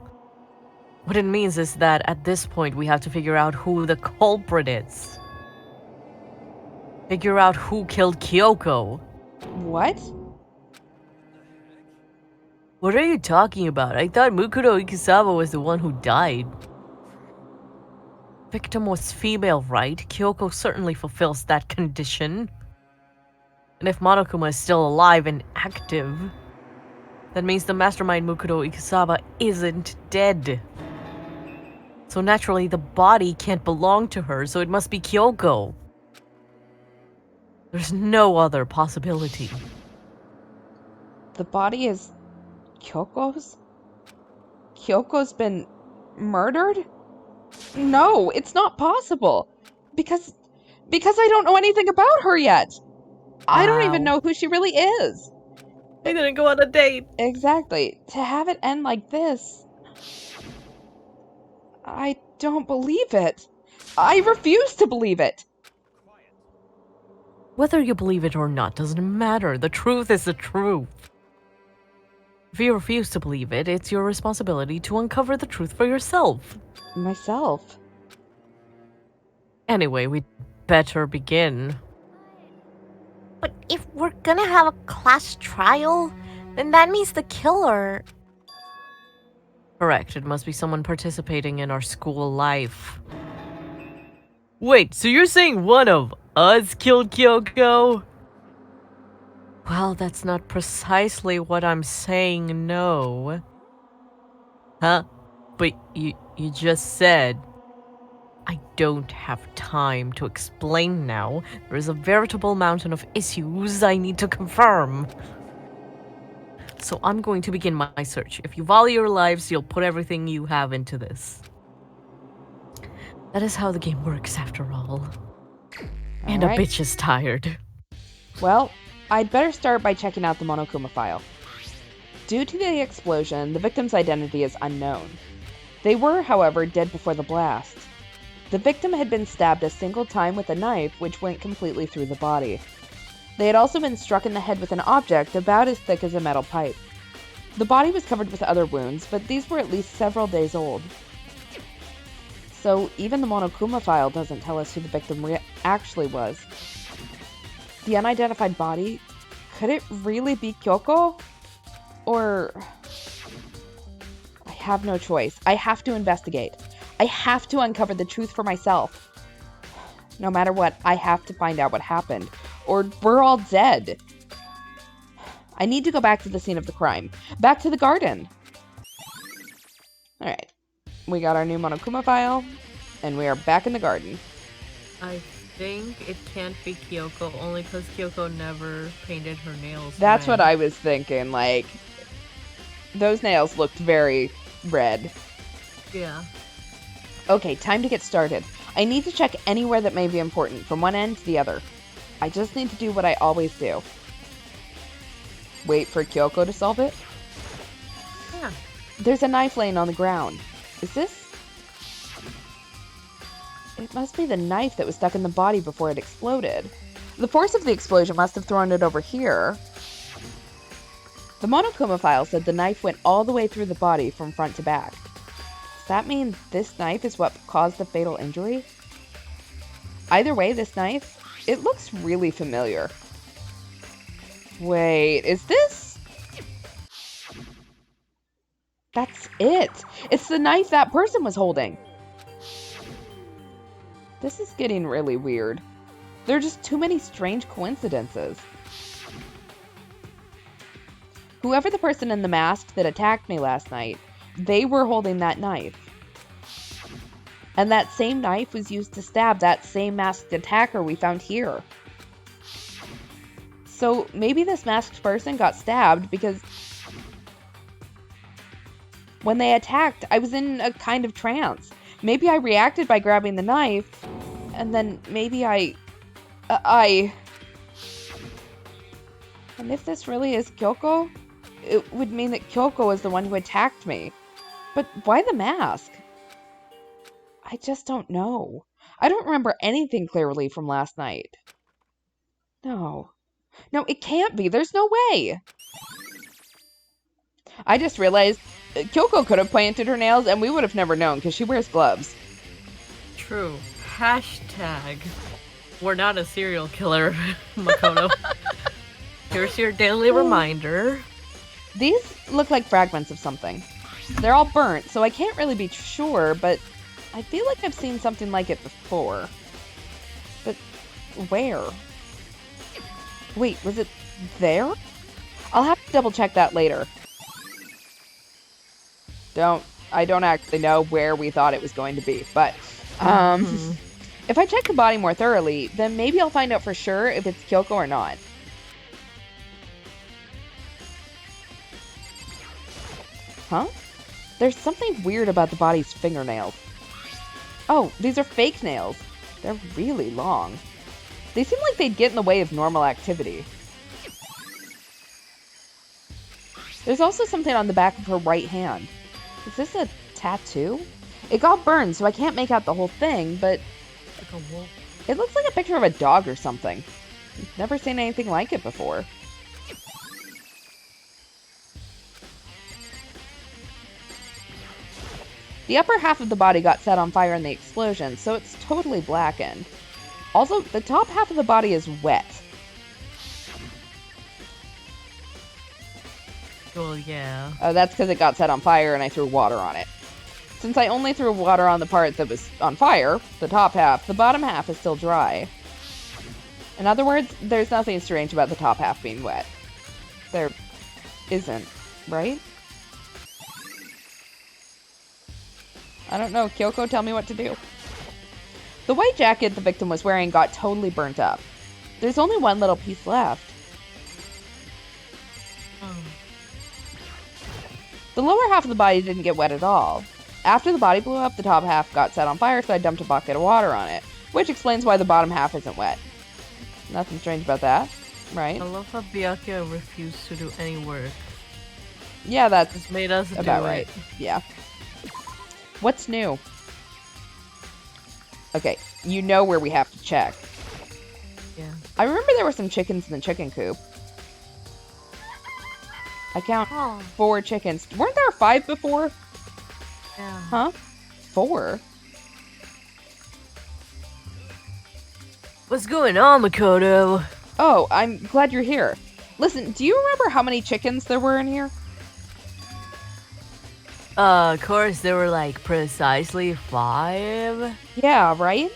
What it means is that at this point we have to figure out who the culprit is. Figure out who killed Kyoko. What? What are you talking about? I thought Mukuro Ikisawa was the one who died. Victim was female, right? Kyoko certainly fulfills that condition. And if Monokuma is still alive and active, that means the mastermind Mukuro Ikisawa isn't dead. So naturally the body can't belong to her, so it must be Kyoko. There's no other possibility. The body is Kyoko's? Kyoko's been murdered? No, it's not possible. Because I don't know anything about her yet. I don't even know who she really is. I didn't go on a date. Exactly. To have it end like this. I don't believe it. I refuse to believe it. Whether you believe it or not doesn't matter. The truth is the truth. If you refuse to believe it, it's your responsibility to uncover the truth for yourself. Myself. Anyway, we'd better begin. But if we're gonna have a class trial, then that means the killer... Correct, it must be someone participating in our school life. Wait, so you're saying one of us killed Kyoko? Well, that's not precisely what I'm saying, no. Huh? But you just said... I don't have time to explain now. There is a veritable mountain of issues I need to confirm. So I'm going to begin my search. If you value your lives, you'll put everything you have into this. That is how the game works, after all. And Alright. a bitch is tired. Well, I'd better start by checking out the Monokuma file. Due to the explosion, the victim's identity is unknown. They were, however, dead before the blast. The victim had been stabbed a single time with a knife, which went completely through the body. They had also been struck in the head with an object about as thick as a metal pipe. The body was covered with other wounds, but these were at least several days old. So even the Monokuma file doesn't tell us who the victim actually was. The unidentified body, could it really be Kyoko? Or... I have no choice. I have to investigate. I have to uncover the truth for myself. No matter what, I have to find out what happened, or we're all dead. I need to go back to the scene of the crime. Back to the garden. Alright. We got our new Monokuma file, and we are back in the garden. I think it can't be Kyoko, only because Kyoko never painted her nails That's red. what I was thinking, like... Those nails looked very red. Yeah. Okay, time to get started. I need to check anywhere that may be important, from one end to the other. I just need to do what I always do. Wait for Kyoko to solve it? Yeah. There's a knife laying on the ground. Is this? It must be the knife that was stuck in the body before it exploded. The force of the explosion must have thrown it over here. The Monokuma file said the knife went all the way through the body from front to back. Does that mean this knife is what caused the fatal injury? Either way, this knife, it looks really familiar. Wait, is this? That's it! It's the knife that person was holding! This is getting really weird. There are just too many strange coincidences. Whoever the person in the mask that attacked me last night, they were holding that knife. And that same knife was used to stab that same masked attacker we found here. So maybe this masked person got stabbed because when they attacked, I was in a kind of trance. Maybe I reacted by grabbing the knife, and then maybe And if this really is Kyoko, it would mean that Kyoko is the one who attacked me. But why the mask? I just don't know. I don't remember anything clearly from last night. No. No, it can't be. There's no way. I just realized Kyoko could have painted her nails and we would have never known because she wears gloves. True. Hashtag. We're not a serial killer, Makoto. Here's your daily reminder. These look like fragments of something. They're all burnt, so I can't really be sure, but I feel like I've seen something like it before. But where? Wait, was it there? I'll have to double check that later. I don't actually know where we thought it was going to be, but if I check the body more thoroughly, then maybe I'll find out for sure if it's Kyoko or not. Huh? There's something weird about the body's fingernails. Oh, these are fake nails. They're really long. They seem like they'd get in the way of normal activity. There's also something on the back of her right hand. Is this a tattoo? It got burned, so I can't make out the whole thing, but Like a wolf. it looks like a picture of a dog or something. Never seen anything like it before. The upper half of the body got set on fire in the explosion, so it's totally blackened. Also, the top half of the body is wet. Well, yeah. Oh, that's because it got set on fire and I threw water on it. Since I only threw water on the part that was on fire, the top half, the bottom half is still dry. In other words, there's nothing strange about the top half being wet. There isn't, right? I don't know. Kyoko, tell me what to do. The white jacket the victim was wearing got totally burnt up. There's only one little piece left. The lower half of the body didn't get wet at all. After the body blew up, the top half got set on fire, so I dumped a bucket of water on it, which explains why the bottom half isn't wet. Nothing strange about that, right? I love how Byakuya refused to do any work. Yeah, that's It's made us about do right. it. Yeah. What's new? Okay, you know where we have to check. Yeah. I remember there were some chickens in the chicken coop. I count Oh, 4 chickens. Weren't there 5 before? Yeah. Huh? 4? What's going on, Makoto? Oh, I'm glad you're here. Listen, do you remember how many chickens there were in here? Of course, there were like precisely 5. Yeah, right?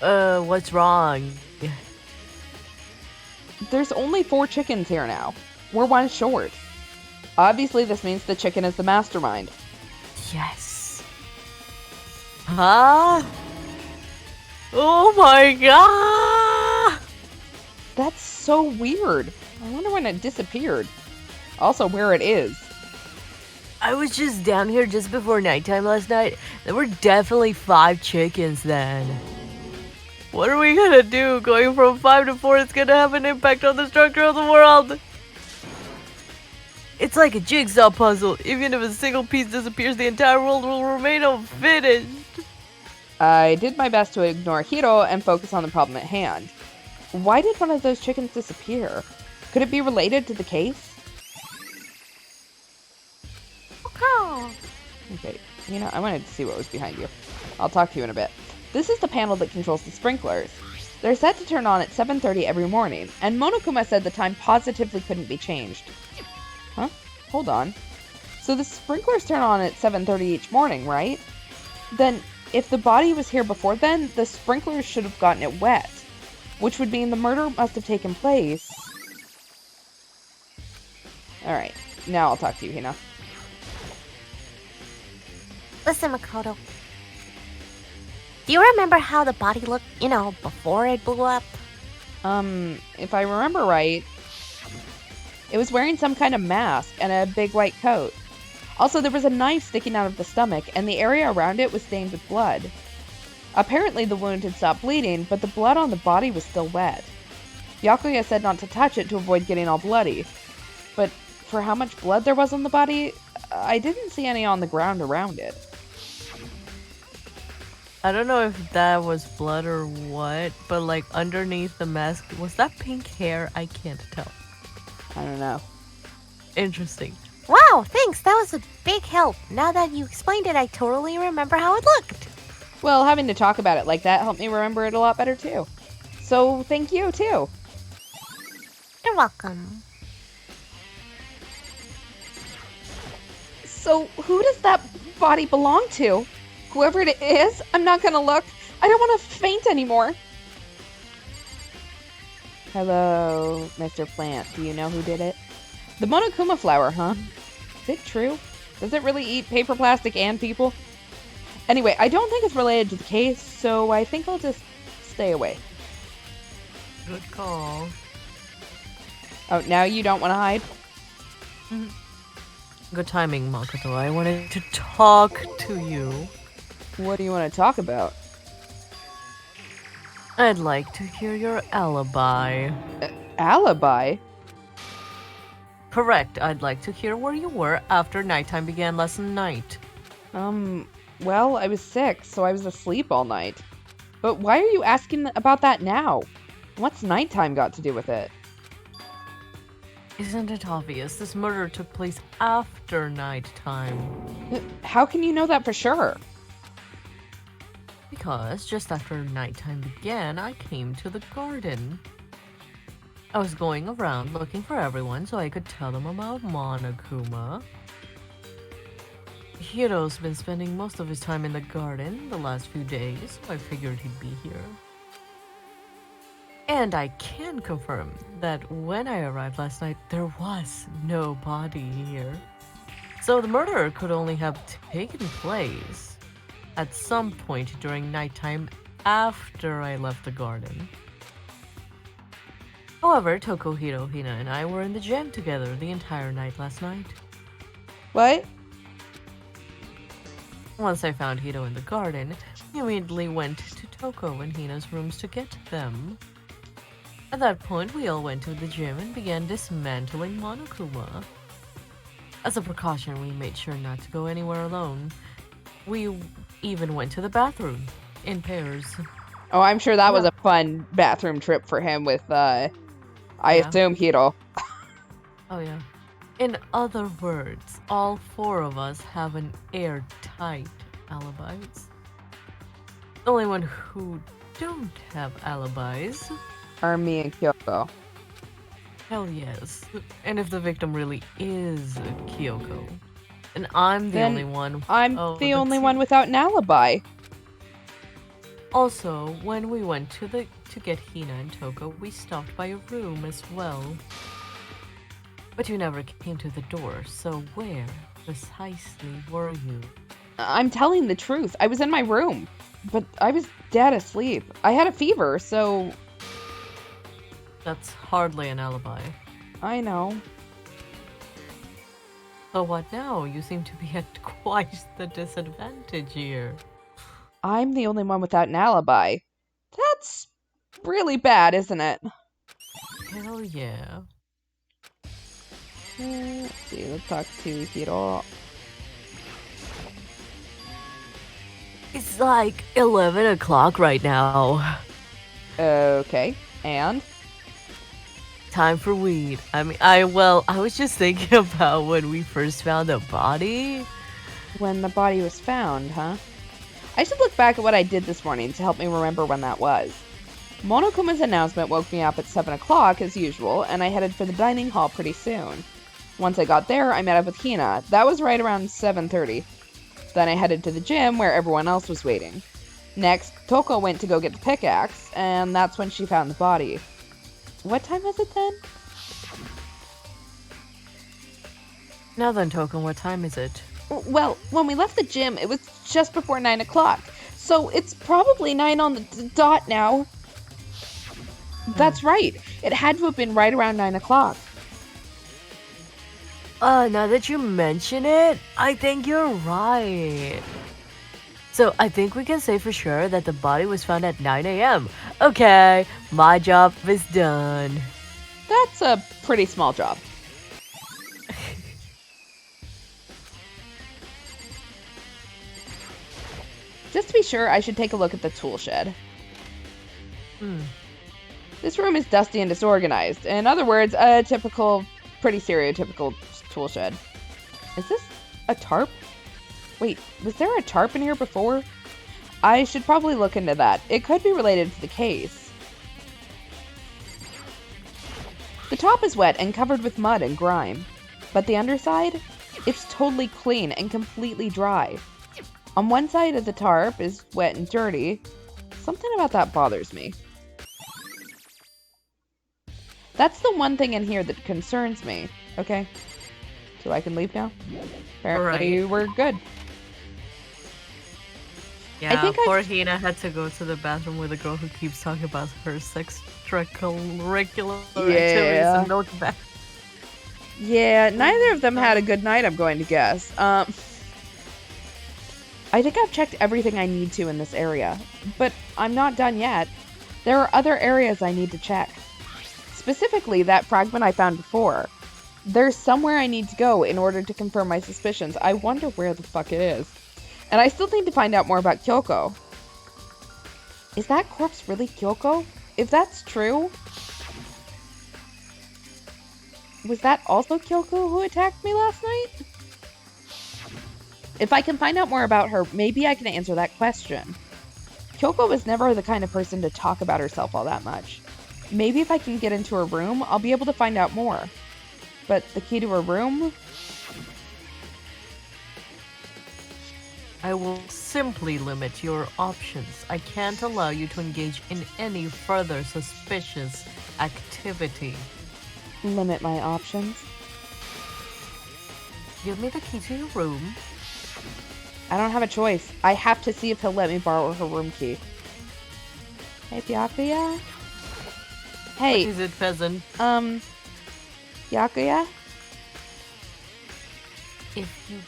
What's wrong? There's only 4 chickens here now. We're 1 short. Obviously, this means the chicken is the mastermind. Yes. Huh? Oh my god! That's so weird. I wonder when it disappeared. Also, where it is. I was just down here just before nighttime last night. There were definitely 5 chickens then. What are we gonna do? Going from 5 to 4 is gonna have an impact on the structure of the world. It's like a jigsaw puzzle. Even if a single piece disappears, the entire world will remain unfinished. I did my best to ignore Hiro and focus on the problem at hand. Why did one of those chickens disappear? Could it be related to the case? Okay, you know, I wanted to see what was behind you. I'll talk to you in a bit. This is the panel that controls the sprinklers. They're set to turn on at 7:30 every morning, and Monokuma said the time positively couldn't be changed. Huh? Hold on. So the sprinklers turn on at 7:30 each morning, right? Then, if the body was here before then, the sprinklers should have gotten it wet, which would mean the murder must have taken place. Alright, now I'll talk to you, Hina. listen, Makoto. Do you remember how the body looked, before it blew up? If I remember right, it was wearing some kind of mask and a big white coat. Also, there was a knife sticking out of the stomach, and the area around it was stained with blood. Apparently, the wound had stopped bleeding, but the blood on the body was still wet. Byakuya said not to touch it to avoid getting all bloody. But for how much blood there was on the body, I didn't see any on the ground around it. I don't know if that was blood or what, but like underneath the mask, was that pink hair? I can't tell. I don't know. Interesting. Wow, thanks. That was a big help. Now that you explained it, I totally remember how it looked. Well, having to talk about it like that helped me remember it a lot better, too. So, thank you, too. You're welcome. So, who does that body belong to? Whoever it is, I'm not gonna look. I don't want to faint anymore. Hello, Mr. Plant. Do you know who did it? The Monokuma flower, huh? Is it true? Does it really eat paper, plastic, and people? Anyway, I don't think it's related to the case, so I think I'll just stay away. Good call. Oh, now you don't want to hide? Good timing, Makoto. I wanted to talk to you. What do you want to talk about? I'd like to hear your alibi. Alibi? Correct. I'd like to hear where you were after nighttime began last night. Well, I was sick, so I was asleep all night. But why are you asking about that now? What's nighttime got to do with it? Isn't it obvious? This murder took place after nighttime. How can you know that for sure? Because just after nighttime began, I came to the garden. I was going around looking for everyone so I could tell them about Monokuma. Hiro's been spending most of his time in the garden the last few days, so I figured he'd be here. And I can confirm that when I arrived last night, there was no body here. So the murder could only have taken place at some point during nighttime after I left the garden. However, Tokuhiro, Hina, and I were in the gym together the entire night last night. What? Once I found Hiro in the garden, we immediately went to Toko and Hina's rooms to get them. At that point, we all went to the gym and began dismantling Monokuma. As a precaution, we made sure not to go anywhere alone. We even went to the bathroom, in pairs. Oh, I'm sure that was a fun bathroom trip for him with, I assume, Hiro. Oh yeah. In other words, all four of us have an airtight alibis. The only one who don't have alibis Are me and Kyoko. hell yes. And if the victim really is Kyoko, then I'm the Then only one. I'm the only one without an alibi. Also, when we went to get Hina and Toko, we stopped by a room as well. But you never came to the door, so where precisely were you? I'm telling the truth. I was in my room, but I was dead asleep. I had a fever, so... That's hardly an alibi. I know. So what now? You seem to be at quite the disadvantage here. I'm the only one without an alibi. That's really bad, isn't it? Hell yeah. Let's see, let's talk to Hiro. It's like 11 o'clock right now. Okay, and? Time for weed. I was just thinking about when we first found the body. When the body was found, huh? I should look back at what I did this morning to help me remember when that was. Monokuma's announcement woke me up at 7 o'clock as usual, and I headed for the dining hall pretty soon. Once I got there, I met up with Hina. That was right around 7:30. Then I headed to the gym where everyone else was waiting. Next, Toko went to go get the pickaxe, and that's when she found the body. What time was it then? Now then, Token, what time is it? Well, when we left the gym, it was just before 9 o'clock. So it's probably 9 on the dot now. That's right. It had to have been right around 9 o'clock. Now that you mention it, I think you're right. So I think we can say for sure that the body was found at 9 a.m. Okay, my job is done. That's a pretty small job. Just to be sure, I should take a look at the tool shed. This room is dusty and disorganized. In other words, a typical, pretty stereotypical tool shed. Is this a tarp? Wait, was there a tarp in here before? I should probably look into that. It could be related to the case. The top is wet and covered with mud and grime, but the underside? It's totally clean and completely dry. On one side of the tarp is wet and dirty. Something about that bothers me. That's the one thing in here that concerns me. Okay. So I can leave now? Apparently we're good. Yeah, poor Hina had to go to the bathroom with a girl who keeps talking about her extracurricular activities and milk bath. Yeah, neither of them had a good night, I'm going to guess. I think I've checked everything I need to in this area, but I'm not done yet. There are other areas I need to check. Specifically, that fragment I found before. There's somewhere I need to go in order to confirm my suspicions. I wonder where the fuck it is. And I still need to find out more about Kyoko. Is that corpse really Kyoko? If that's true, was that also Kyoko who attacked me last night? If I can find out more about her, maybe I can answer that question. Kyoko was never the kind of person to talk about herself all that much. Maybe if I can get into her room, I'll be able to find out more. But the key to her room? I will simply limit your options. I can't allow you to engage in any further suspicious activity. Limit my options? Give me the key to your room. I don't have a choice. I have to see if he'll let me borrow her room key. Hey, Byakuya? Hey. What is it, peasant? Byakuya? If you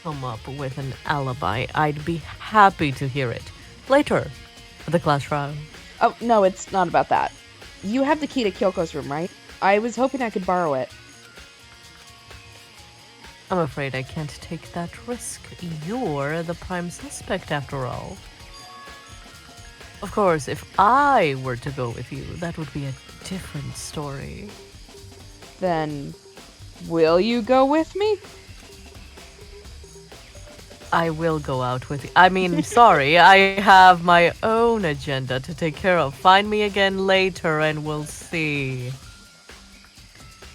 come up with an alibi, I'd be happy to hear it. Later, at the class round. Oh, no, it's not about that. You have the key to Kyoko's room, right? I was hoping I could borrow it. I'm afraid I can't take that risk. You're the prime suspect, after all. Of course, if I were to go with you, that would be a different story. Then, will you go with me? I will go out with you. I mean, sorry, I have my own agenda to take care of. Find me again later and we'll see.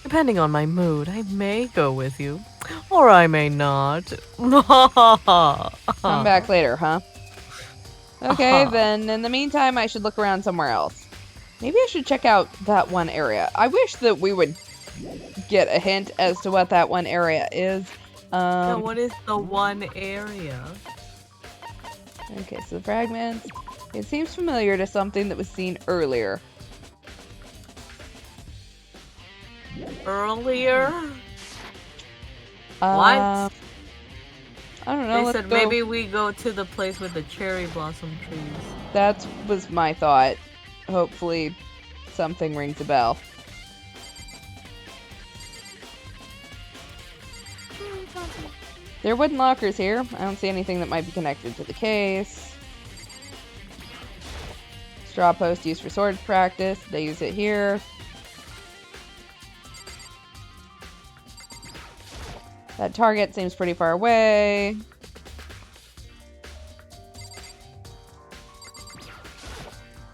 Depending on my mood, I may go with you. Or I may not. Come back later, huh? Okay, then in the meantime, I should look around somewhere else. Maybe I should check out that one area. I wish that we would get a hint as to what that one area is. So what is the one area? Okay, so the fragments. It seems familiar to something that was seen earlier. Earlier? What? I don't know. They Let's said go. maybe we go to the place with the cherry blossom trees. That was my thought. Hopefully something rings a bell. There are wooden lockers here. I don't see anything that might be connected to the case. Straw post used for sword practice. They use it here. That target seems pretty far away.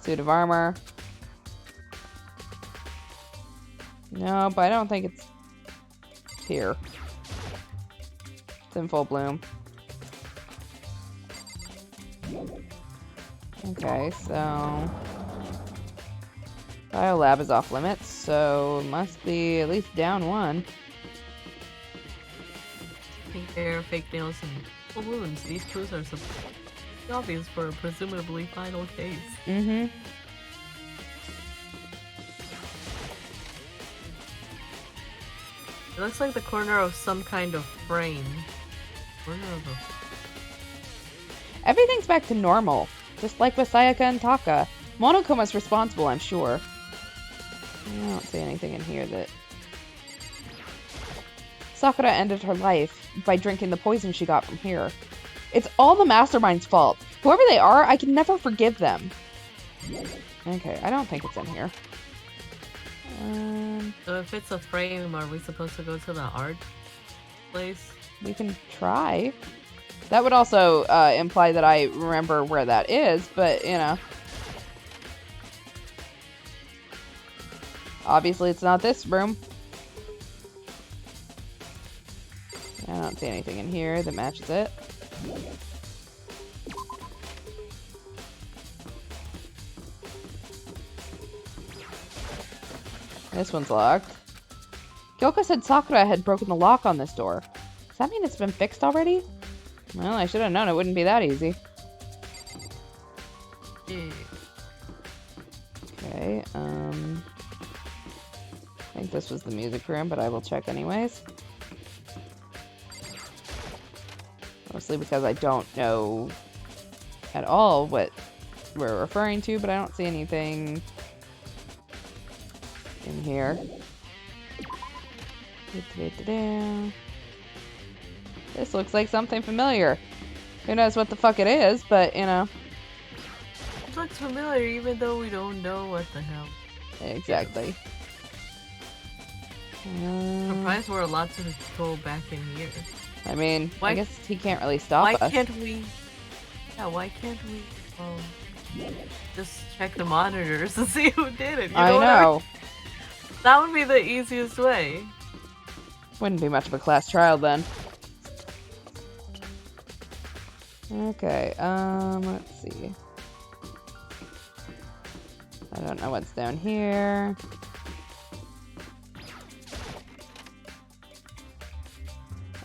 Suit of armor. No, but I don't think it's here. It's in full bloom. Okay, so Biolab is off limits, so it must be at least down one. Pink hair, fake nails, and balloons. These clues are obvious for a presumably final case. Mm-hmm. It looks like the corner of some kind of frame. Corner of a... Everything's back to normal, just like with Sayaka and Taka. Monokoma's responsible, I'm sure. I don't see anything in here that... Sakura ended her life by drinking the poison she got from here. It's all the mastermind's fault. Whoever they are, I can never forgive them. Okay, I don't think it's in here. So if it's a frame, are we supposed to go to the art place? We can try. That would also imply that I remember where that is, but, you know. Obviously, it's not this room. I don't see anything in here that matches it. This one's locked. Kyoko said Sakura had broken the lock on this door. Does that mean it's been fixed already? Well, I should have known it wouldn't be that easy. Yeah. Okay, I think this was the music room, but I will check anyways. Mostly because I don't know at all what we're referring to, but I don't see anything in here. This looks like something familiar. Who knows what the fuck it is, but, you know. It looks familiar even though we don't know what the hell. Exactly. Surprised we're allowed to go back in here. I mean, Why- I guess he can't really stop Why us. can't we... Yeah, why can't we just check the monitors and see who did it? You I what mean? know. That would be the easiest way. Wouldn't be much of a class trial then. Okay, let's see. I don't know what's down here.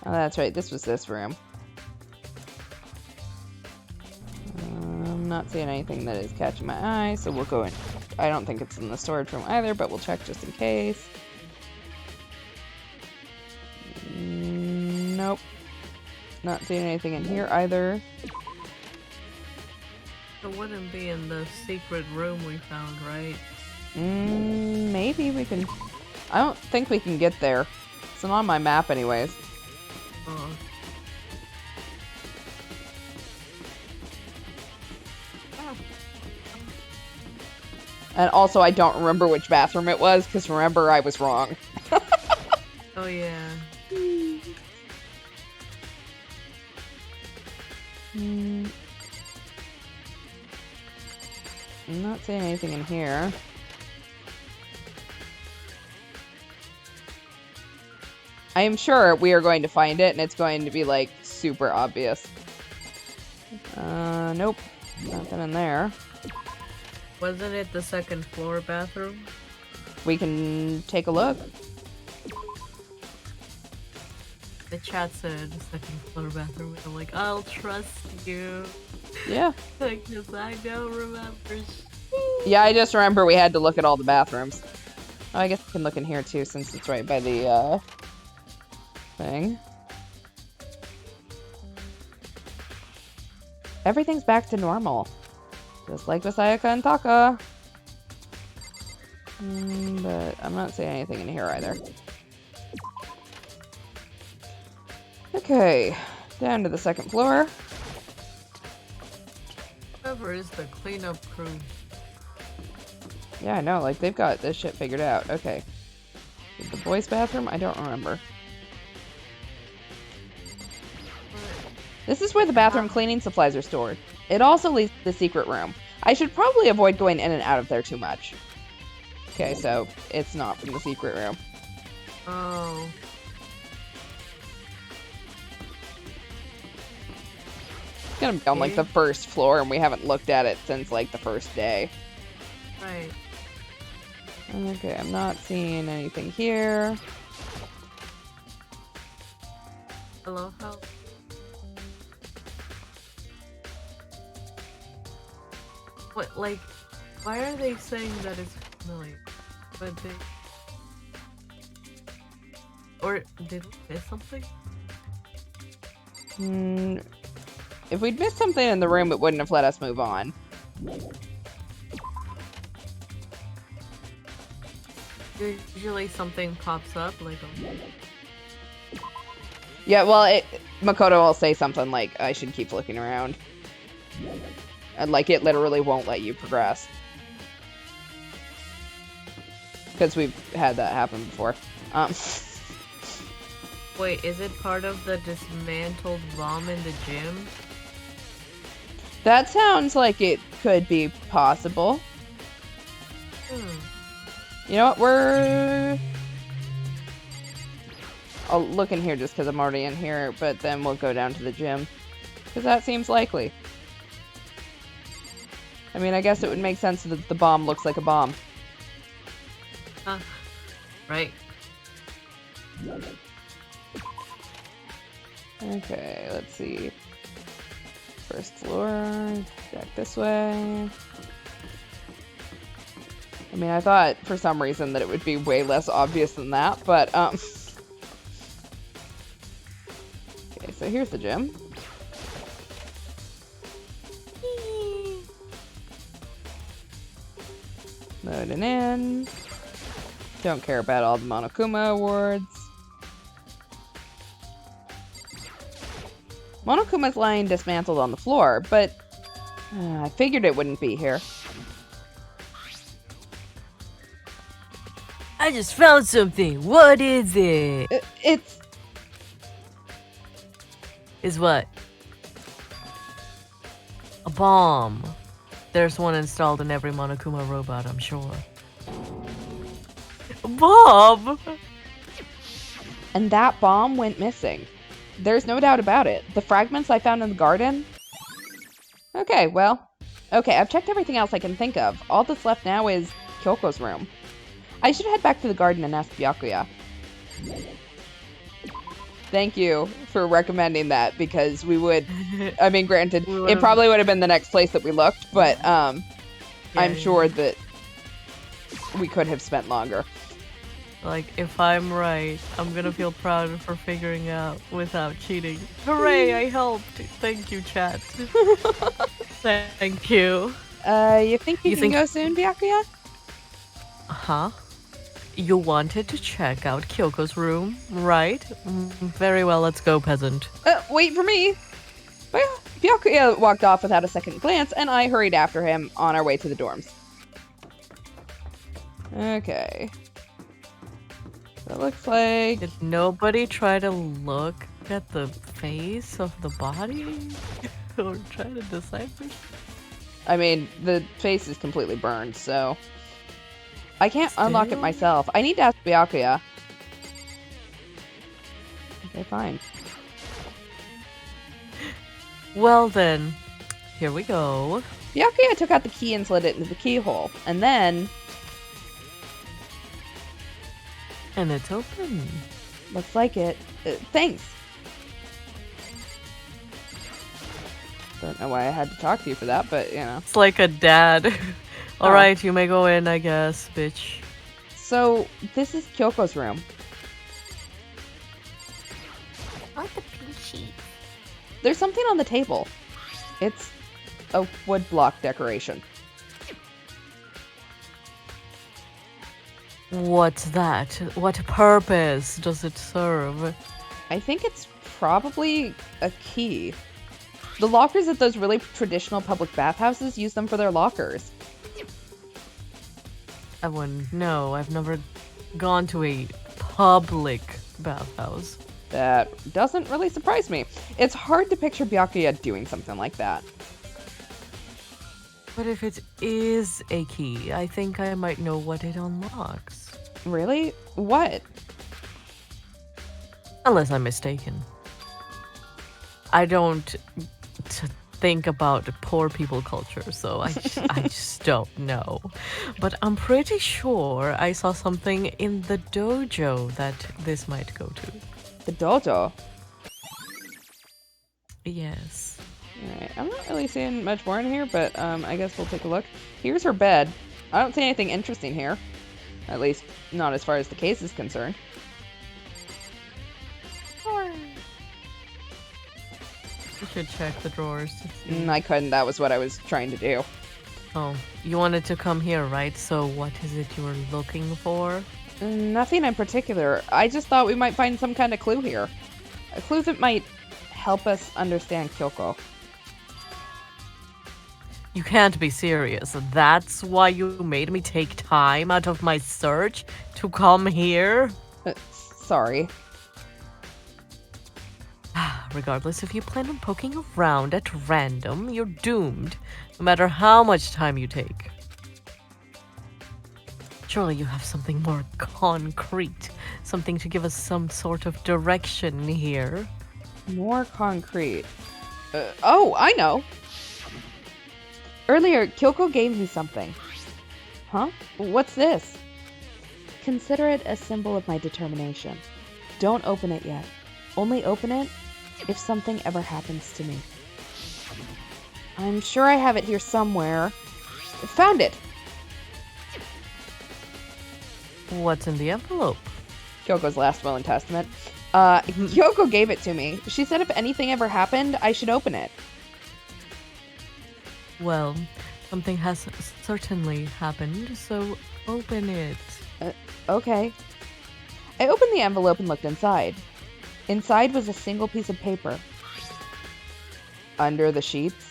Oh, that's right, this was this room. I'm not seeing anything that is catching my eye, so we'll go in. I don't think it's in the storage room either, but we'll check just in case. Nope. Not seeing anything in here either. It wouldn't be in the secret room we found, right? Maybe we can... I don't think we can get there. It's not on my map anyways. Oh. And also, I don't remember which bathroom it was, because remember, I was wrong. Oh yeah. I'm not seeing anything in here. I am sure we are going to find it, and it's going to be, like, super obvious. Nope. Nothing in there. Wasn't it the second floor bathroom? We can take a look. The chat said the second floor bathroom. I'm like, I'll trust you. Yeah. Because I don't remember. Yeah, I just remember we had to look at all the bathrooms. Oh, I guess we can look in here too, since it's right by the, thing. Everything's back to normal. Just like with Sayaka and Taka. But I'm not seeing anything in here either. Okay, down to the second floor. Whoever is the cleanup crew. Yeah, I know, like, they've got this shit figured out. Okay. The boys' bathroom? I don't remember. This is where the bathroom cleaning supplies are stored. It also leads to the secret room. I should probably avoid going in and out of there too much. Okay, so it's not from the secret room. Oh. It's gonna be on, like, the first floor, and we haven't looked at it since, like, the first day. Right. Okay, I'm not seeing anything here. Hello, how? What, like, why are they saying that it's familiar? But they... Or did we miss something? If we'd missed something in the room, it wouldn't have let us move on. Usually something pops up, like Yeah, well, Makoto will say something like, I should keep looking around. And, like, it literally won't let you progress. Because we've had that happen before. Wait, is it part of the dismantled bomb in the gym? That sounds like it could be possible. You know what, I'll look in here just because I'm already in here, but then we'll go down to the gym. Because that seems likely. I mean, I guess it would make sense that the bomb looks like a bomb. Huh. Right. Okay, let's see. First floor, back this way. I mean, I thought for some reason that it would be way less obvious than that, but, Okay, so here's the gym. Loading in. Don't care about all the Monokuma awards. Monokuma's lying dismantled on the floor, but I figured it wouldn't be here. I just found something. What is it? It's Is what? A bomb. There's one installed in every Monokuma robot, I'm sure. A bomb? and that bomb went missing. There's no doubt about it. The fragments I found in the garden. Okay, well. Okay, I've checked everything else I can think of. All that's left now is Kyoko's room. I should head back to the garden and ask Byakuya. Thank you for recommending that, because we would, I mean, granted, it probably would have been the next place that we looked, but I'm sure that we could have spent longer. Like, if I'm right, I'm gonna feel proud for figuring out without cheating. Hooray, I helped! Thank you, chat. Thank you. You think you can go soon, Byakuya? Huh? You wanted to check out Kyoko's room, right? Very well, let's go, peasant. Wait for me! Well, Byakuya walked off without a second glance, and I hurried after him on our way to the dorms. Okay. It looks like... Did nobody try to look at the face of the body? Or try to decipher? I mean, the face is completely burned, so... I can't unlock it myself. I need to ask Byakuya. Okay, fine. Well then, here we go. Byakuya took out the key and slid it into the keyhole, and then... And it's open. Looks like it. Thanks. Don't know why I had to talk to you for that, but, you know. It's like a dad. Alright, you may go in, I guess, bitch. So, this is Kyoko's room. I like the pink sheet. There's something on the table. It's a wood block decoration. What's that? What purpose does it serve? I think it's probably a key. The lockers at those really traditional public bathhouses use them for their lockers. I wouldn't know. I've never gone to a public bathhouse. That doesn't really surprise me. It's hard to picture Byakuya doing something like that. But if it is a key, I think I might know what it unlocks. Really? What? Unless I'm mistaken. I don't think about poor people culture, so I just don't know. But I'm pretty sure I saw something in the dojo that this might go to. The dojo? Yes. Alright, I'm not really seeing much more in here, but I guess we'll take a look. Here's her bed. I don't see anything interesting here. At least, not as far as the case is concerned. You should check the drawers to see. I couldn't. That was what I was trying to do. Oh, you wanted to come here, right? So what is it you were looking for? Nothing in particular. I just thought we might find some kind of clue here. A clue that might help us understand Kyoko. You can't be serious. That's why you made me take time out of my search to come here? Sorry. Regardless, if you plan on poking around at random, you're doomed, no matter how much time you take. Surely you have something more concrete, something to give us some sort of direction here. More concrete. Oh, I know! Earlier, Kyoko gave me something. Huh? What's this? Consider it a symbol of my determination. Don't open it yet. Only open it if something ever happens to me. I'm sure I have it here somewhere. Found it! What's in the envelope? Kyoko's last will and testament. Kyoko gave it to me. She said if anything ever happened, I should open it. Well, something has certainly happened, so open it. Okay. I opened the envelope and looked inside. Inside was a single piece of paper. Under the sheets.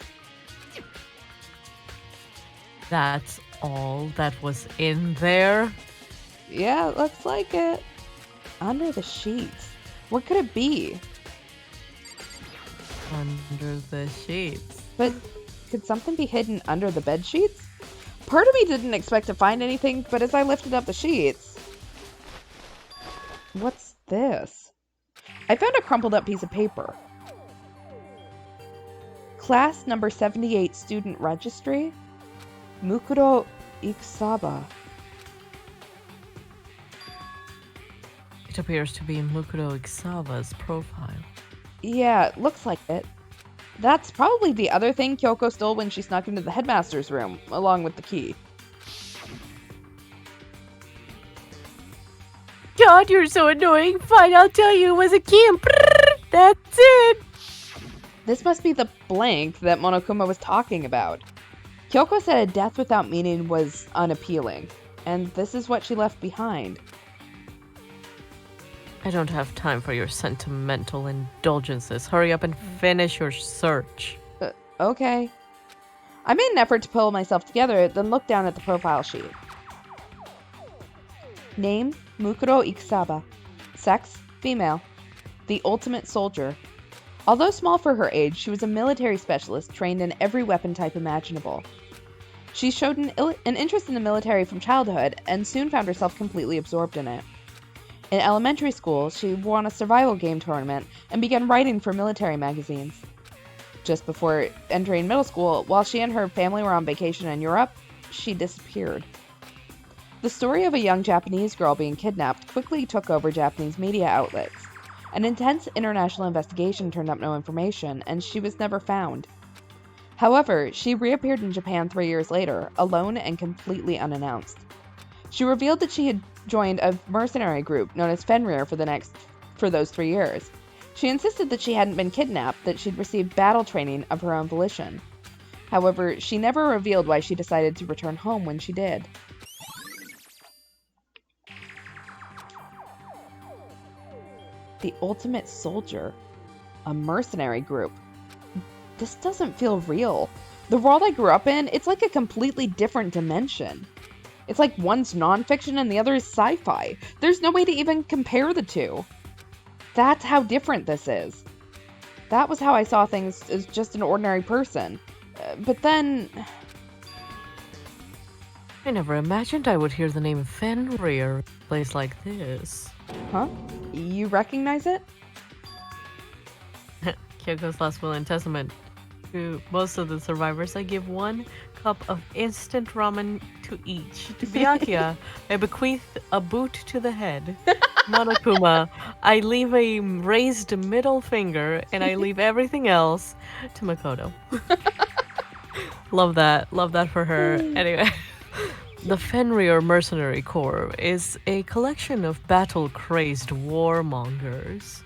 That's all that was in there? Yeah, it looks like it. Under the sheets. What could it be? Under the sheets. But could something be hidden under the bed sheets? Part of me didn't expect to find anything, but as I lifted up the sheets... What's this? I found a crumpled up piece of paper. Class number 78 student registry. Mukuro Ikusaba. It appears to be Mukuro Ikusaba's profile. Yeah, it looks like it. That's probably the other thing Kyoko stole when she snuck into the headmaster's room, along with the key. God, you're so annoying. Fine, I'll tell you it was a key and that's it. This must be the blank that Monokuma was talking about. Kyoko said a death without meaning was unappealing, and this is what she left behind. I don't have time for your sentimental indulgences. Hurry up and finish your search. Okay. I made an effort to pull myself together, then looked down at the profile sheet. Name, Mukuro Ikusaba. Sex, female. The ultimate soldier. Although small for her age, she was a military specialist trained in every weapon type imaginable. She showed an interest in the military from childhood and soon found herself completely absorbed in it. In elementary school, she won a survival game tournament and began writing for military magazines. Just before entering middle school, while she and her family were on vacation in Europe, she disappeared. The story of a young Japanese girl being kidnapped quickly took over Japanese media outlets. An intense international investigation turned up no information, and she was never found. However, she reappeared in Japan 3 years later, alone and completely unannounced. She revealed that she had joined a mercenary group known as Fenrir for those 3 years. She insisted that she hadn't been kidnapped, that she'd received battle training of her own volition. However, she never revealed why she decided to return home when she did. The ultimate soldier. A mercenary group. This doesn't feel real. The world I grew up in, it's like a completely different dimension. It's like one's nonfiction and the other is sci-fi. There's no way to even compare the two. That's how different this is. That was how I saw things as just an ordinary person. But then... I never imagined I would hear the name Fenrir in a place like this. Huh? You recognize it? Kyoko's last will and testament. To most of the survivors, I give 1 cup of instant ramen to each. To Byakuya, I bequeath a boot to the head. Monokuma, I leave a raised middle finger, and I leave everything else to Makoto. Love that. Love that for her. Anyway. The Fenrir Mercenary Corps is a collection of battle-crazed warmongers.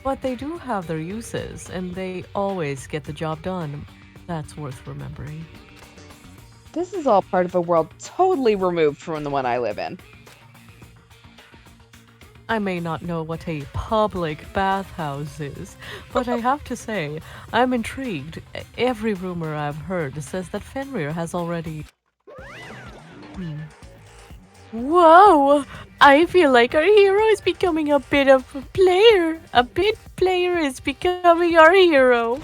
But they do have their uses, and they always get the job done. That's worth remembering. This is all part of a world totally removed from the one I live in. I may not know what a public bathhouse is, but I have to say, I'm intrigued. Every rumor I've heard says that Fenrir has already... Whoa! I feel like our hero is becoming a bit of a player. A bit player is becoming our hero.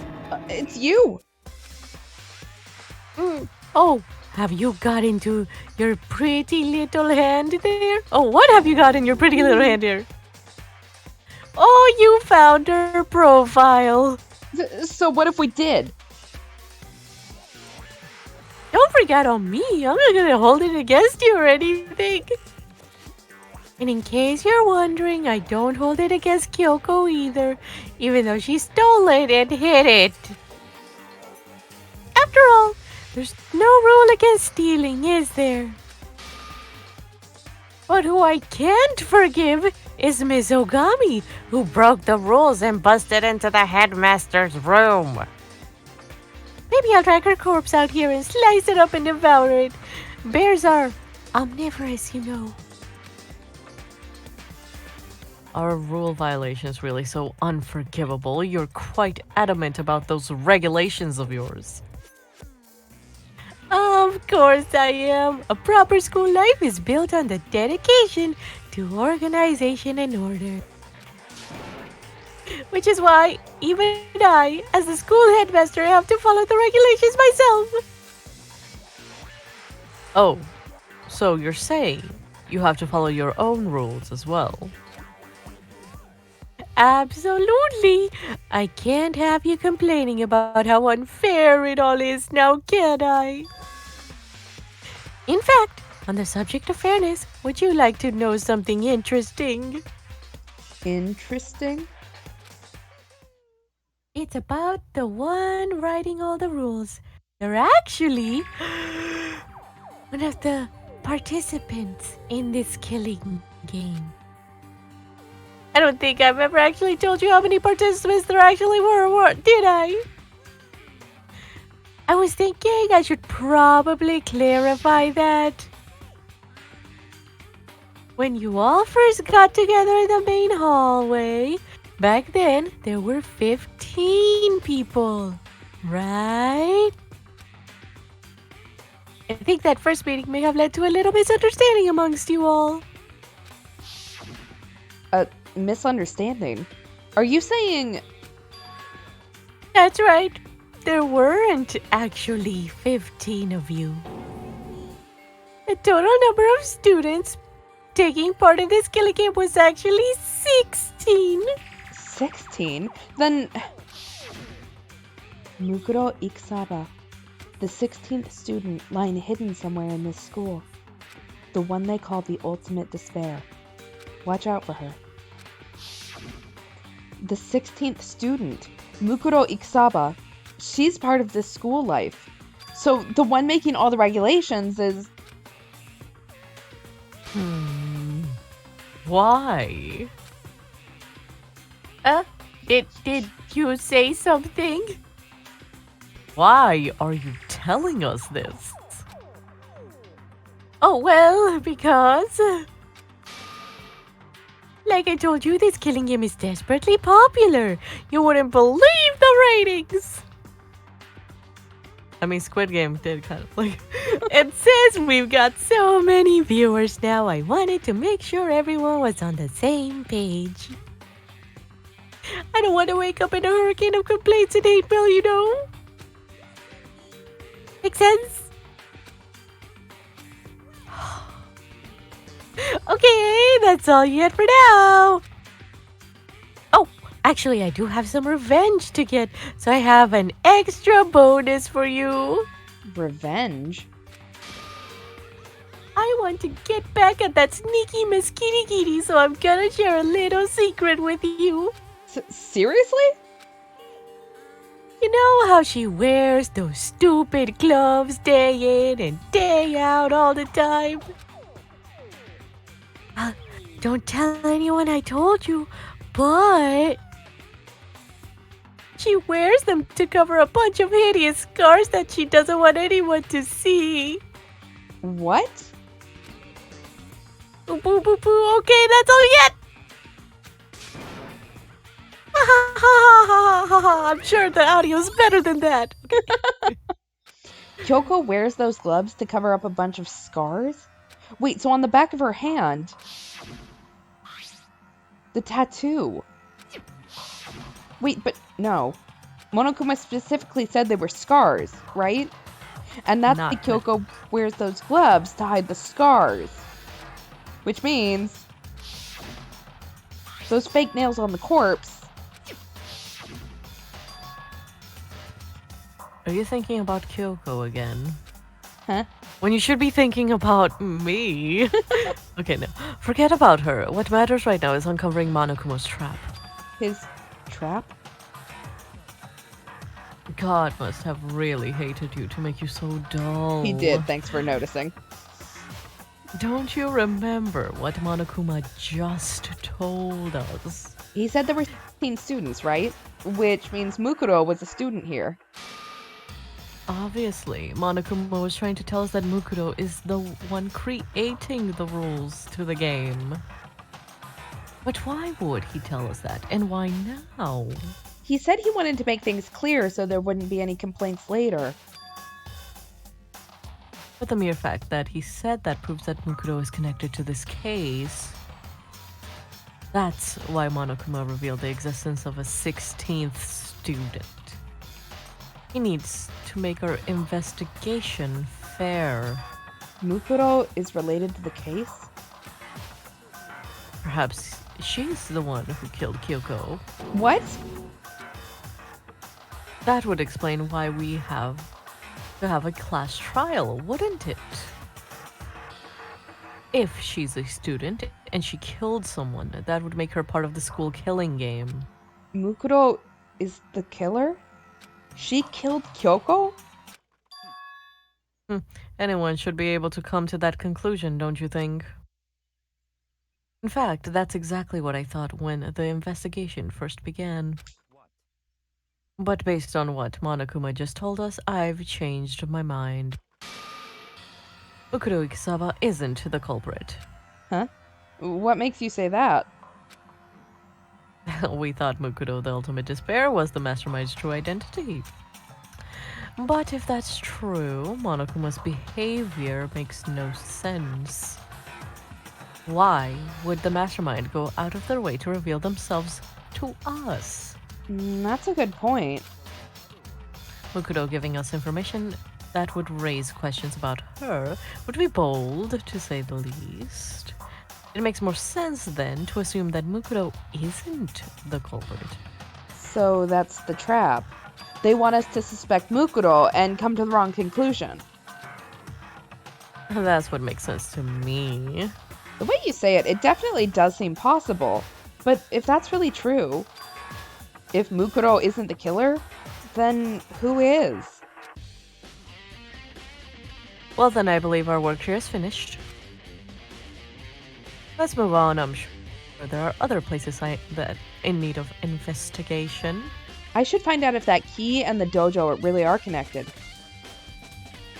It's you! Oh, have you got into your pretty little hand there? Oh, what have you got in your pretty little hand here? Oh, you found her profile. So what if we did? Don't forget on me. I'm not gonna hold it against you or anything. And in case you're wondering, I don't hold it against Kyoko either, even though she stole it and hid it. After all, there's no rule against stealing, is there? But who I can't forgive is Miss Ogami, who broke the rules and busted into the headmaster's room. Maybe I'll drag her corpse out here and slice it up and devour it. Bears are omnivorous, you know. Are rule violations really so unforgivable? You're quite adamant about those regulations of yours. Of Of course I am. A proper school life is built on the dedication to organization and order. Which is why even I, as the school headmaster, have to follow the regulations myself. Oh, so you're saying you have to follow your own rules as well? Absolutely. I can't have you complaining about how unfair it all is now, can I? In fact, on the subject of fairness, would you like to know something interesting? Interesting? It's about the one writing all the rules. They're actually one of the participants in this killing game. I don't think I've ever actually told you how many participants there actually were, did I? I was thinking I should probably clarify that. When you all first got together in the main hallway, back then there were 15 people, right? I think that first meeting may have led to a little misunderstanding amongst you all. A misunderstanding? Are you saying... That's right. There weren't actually 15 of you. The total number of students taking part in this killing game was actually 16. 16? Then... Mukuro Ikusaba, the 16th student lying hidden somewhere in this school. The one they call the Ultimate Despair. Watch out for her. The 16th student, Mukuro Ikusaba, she's part of this school life. So the one making all the regulations is... Why? Did you say something? Why are you telling us this? Oh, well, because... Like I told you, this killing game is desperately popular. You wouldn't believe the ratings. I mean, Squid Game did kind of like... It says we've got so many viewers now. I wanted to make sure everyone was on the same page. I don't want to wake up in a hurricane of complaints and hate mail, you know? Make sense? Okay, that's all yet for now. Oh, actually, I do have some revenge to get, so I have an extra bonus for you. Revenge? I want to get back at that sneaky Miss Kitty Kitty, so I'm gonna share a little secret with you. Seriously? You know how she wears those stupid gloves day in and day out all the time? Don't tell anyone I told you, but she wears them to cover a bunch of hideous scars that she doesn't want anyone to see. What? Boo boo boo boo. Okay, that's all yet. I'm sure the audio's better than that. Kyoko wears those gloves to cover up a bunch of scars? Wait, so on the back of her hand... The tattoo. Wait, but no. Monokuma specifically said they were scars, right? And that's why Kyoko wears those gloves to hide the scars. Which means... those fake nails on the corpse... Are you thinking about Kyoko again? Huh? When you should be thinking about me. Okay, no. Forget about her. What matters right now is uncovering Monokuma's trap. His trap? God must have really hated you to make you so dull. He did, thanks for noticing. Don't you remember what Monokuma just told us? He said there were 16 students, right? Which means Mukuro was a student here. Obviously, Monokuma was trying to tell us that Mukuro is the one creating the rules to the game. But why would he tell us that? And why now? He said he wanted to make things clear so there wouldn't be any complaints later. But the mere fact that he said that proves that Mukuro is connected to this case. That's why Monokuma revealed the existence of a 16th student. He needs to make our investigation fair. Mukuro is related to the case? Perhaps she's the one who killed Kyoko. What? That would explain why we have to have a class trial, wouldn't it? If she's a student and she killed someone, that would make her part of the school killing game. Mukuro is the killer? She killed Kyoko? Anyone should be able to come to that conclusion, don't you think? In fact, that's exactly what I thought when the investigation first began. But based on what Monokuma just told us, I've changed my mind. Mukuro Ikisawa isn't the culprit. Huh? What makes you say that? We thought Mukuro, the ultimate despair, was the mastermind's true identity. But if that's true, Monokuma's behavior makes no sense. Why would the mastermind go out of their way to reveal themselves to us? That's a good point. Mukuro giving us information that would raise questions about her would be bold, to say the least. It makes more sense, then, to assume that Mukuro isn't the culprit. So that's the trap. They want us to suspect Mukuro and come to the wrong conclusion. That's what makes sense to me. The way you say it, it definitely does seem possible. But if that's really true, if Mukuro isn't the killer, then who is? Well, then I believe our work here is finished. Let's move on. I'm sure there are other places that in need of investigation. I should find out if that key and the dojo really are connected.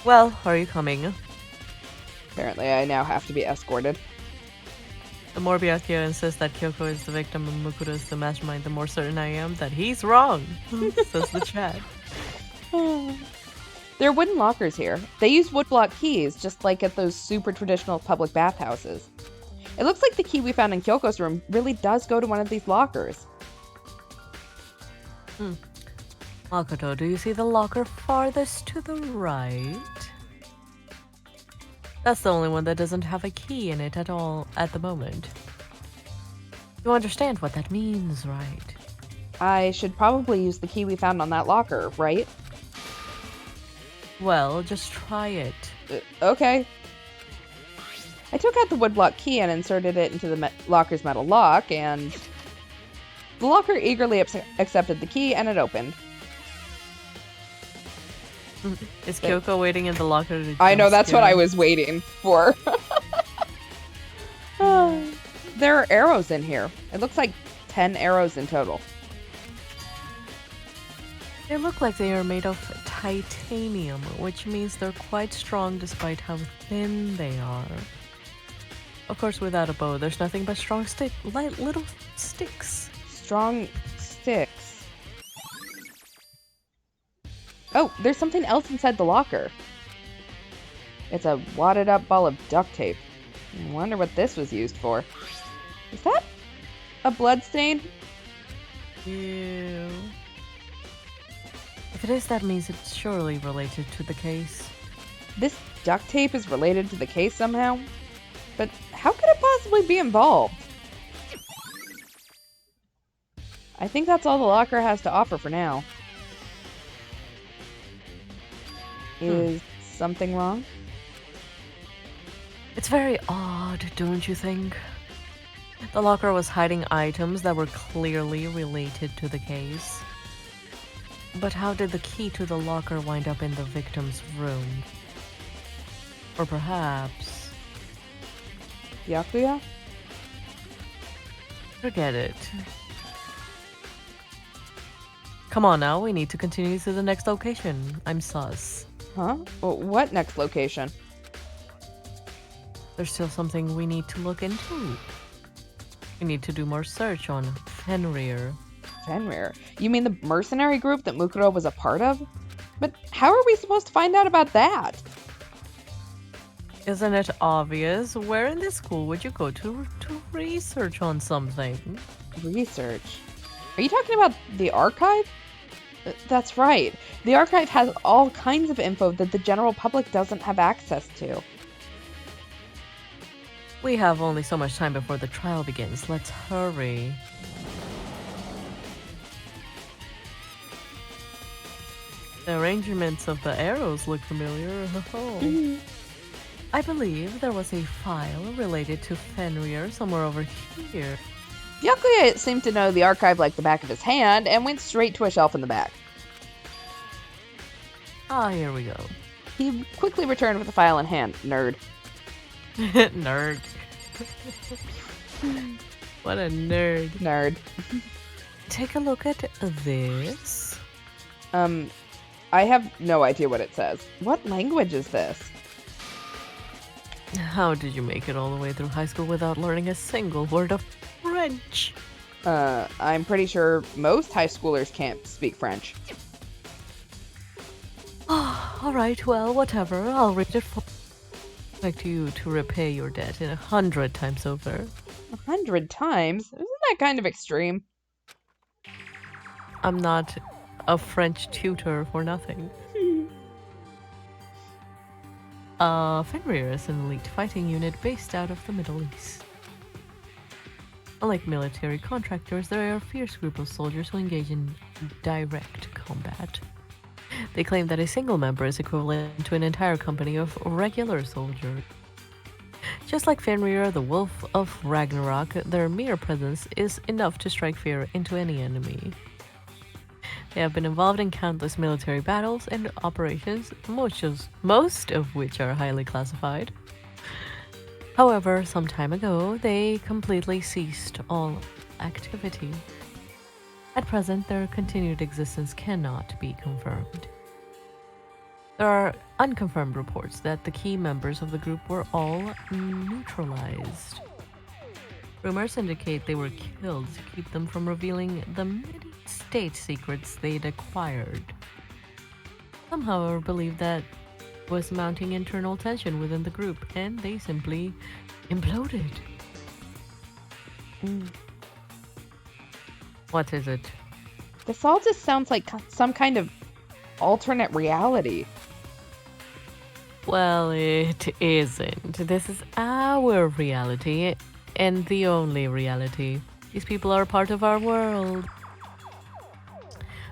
Well, are you coming? Apparently, I now have to be escorted. The more Byakuya insists that Kyoko is the victim and Mukuro is the mastermind, the more certain I am that he's wrong, says the chat. There are wooden lockers here. They use woodblock keys, just like at those super traditional public bathhouses. It looks like the key we found in Kyoko's room really does go to one of these lockers. Makoto, do you see the locker farthest to the right? That's the only one that doesn't have a key in it at all at the moment. You understand what that means, right? I should probably use the key we found on that locker, right? Well, just try it. Okay. I took out the woodblock key and inserted it into the locker's metal lock, and the locker eagerly accepted the key, and it opened. Is Kyoko waiting in the locker to I know, that's what I scare was waiting for. There are arrows in here. It looks like 10 arrows in total. They look like they are made of titanium, which means they're quite strong despite how thin they are. Of course, without a bow, there's nothing but strong little sticks. Strong sticks. Oh, there's something else inside the locker. It's a wadded up ball of duct tape. I wonder what this was used for. Is that a blood stain? Ew. If it is, that means it's surely related to the case. This duct tape is related to the case somehow? But how could it possibly be involved? I think that's all the locker has to offer for now. Is something wrong? It's very odd, don't you think? The locker was hiding items that were clearly related to the case. But how did the key to the locker wind up in the victim's room? Or perhaps... Byakuya? Forget it. Come on now, we need to continue to the next location. I'm sus. Huh? What next location? There's still something we need to look into. We need to do more search on Fenrir. Fenrir? You mean the mercenary group that Mukuro was a part of? But how are we supposed to find out about that? Isn't it obvious? Where in this school would you go to research on something? Research. Are you talking about the archive? That's right. The archive has all kinds of info that the general public doesn't have access to. We have only so much time before the trial begins. Let's hurry. The arrangements of the arrows look familiar. I believe there was a file related to Fenrir somewhere over here. Byakuya seemed to know the archive like the back of his hand and went straight to a shelf in the back. Ah, here we go. He quickly returned with the file in hand. Nerd. Nerd. What a nerd. Nerd. Take a look at this. I have no idea what it says. What language is this? How did you make it all the way through high school without learning a single word of French? I'm pretty sure most high schoolers can't speak French. Alright, well, whatever. I'll read it for... I'd like you to repay your debt in 100 times over. 100 times? Isn't that kind of extreme? I'm not a French tutor for nothing. Fenrir is an elite fighting unit based out of the Middle East. Unlike military contractors, they are a fierce group of soldiers who engage in direct combat. They claim that a single member is equivalent to an entire company of regular soldiers. Just like Fenrir, the Wolf of Ragnarok, their mere presence is enough to strike fear into any enemy. They have been involved in countless military battles and operations, most of which are highly classified. However, some time ago, they completely ceased all activity. At present, their continued existence cannot be confirmed. There are unconfirmed reports that the key members of the group were all neutralized. Rumors indicate they were killed to keep them from revealing the many state secrets they'd acquired. Some, however, believe that was mounting internal tension within the group, and they simply imploded. What is it? This all just sounds like some kind of alternate reality. Well, it isn't. This is our reality, and the only reality. These people are part of our world.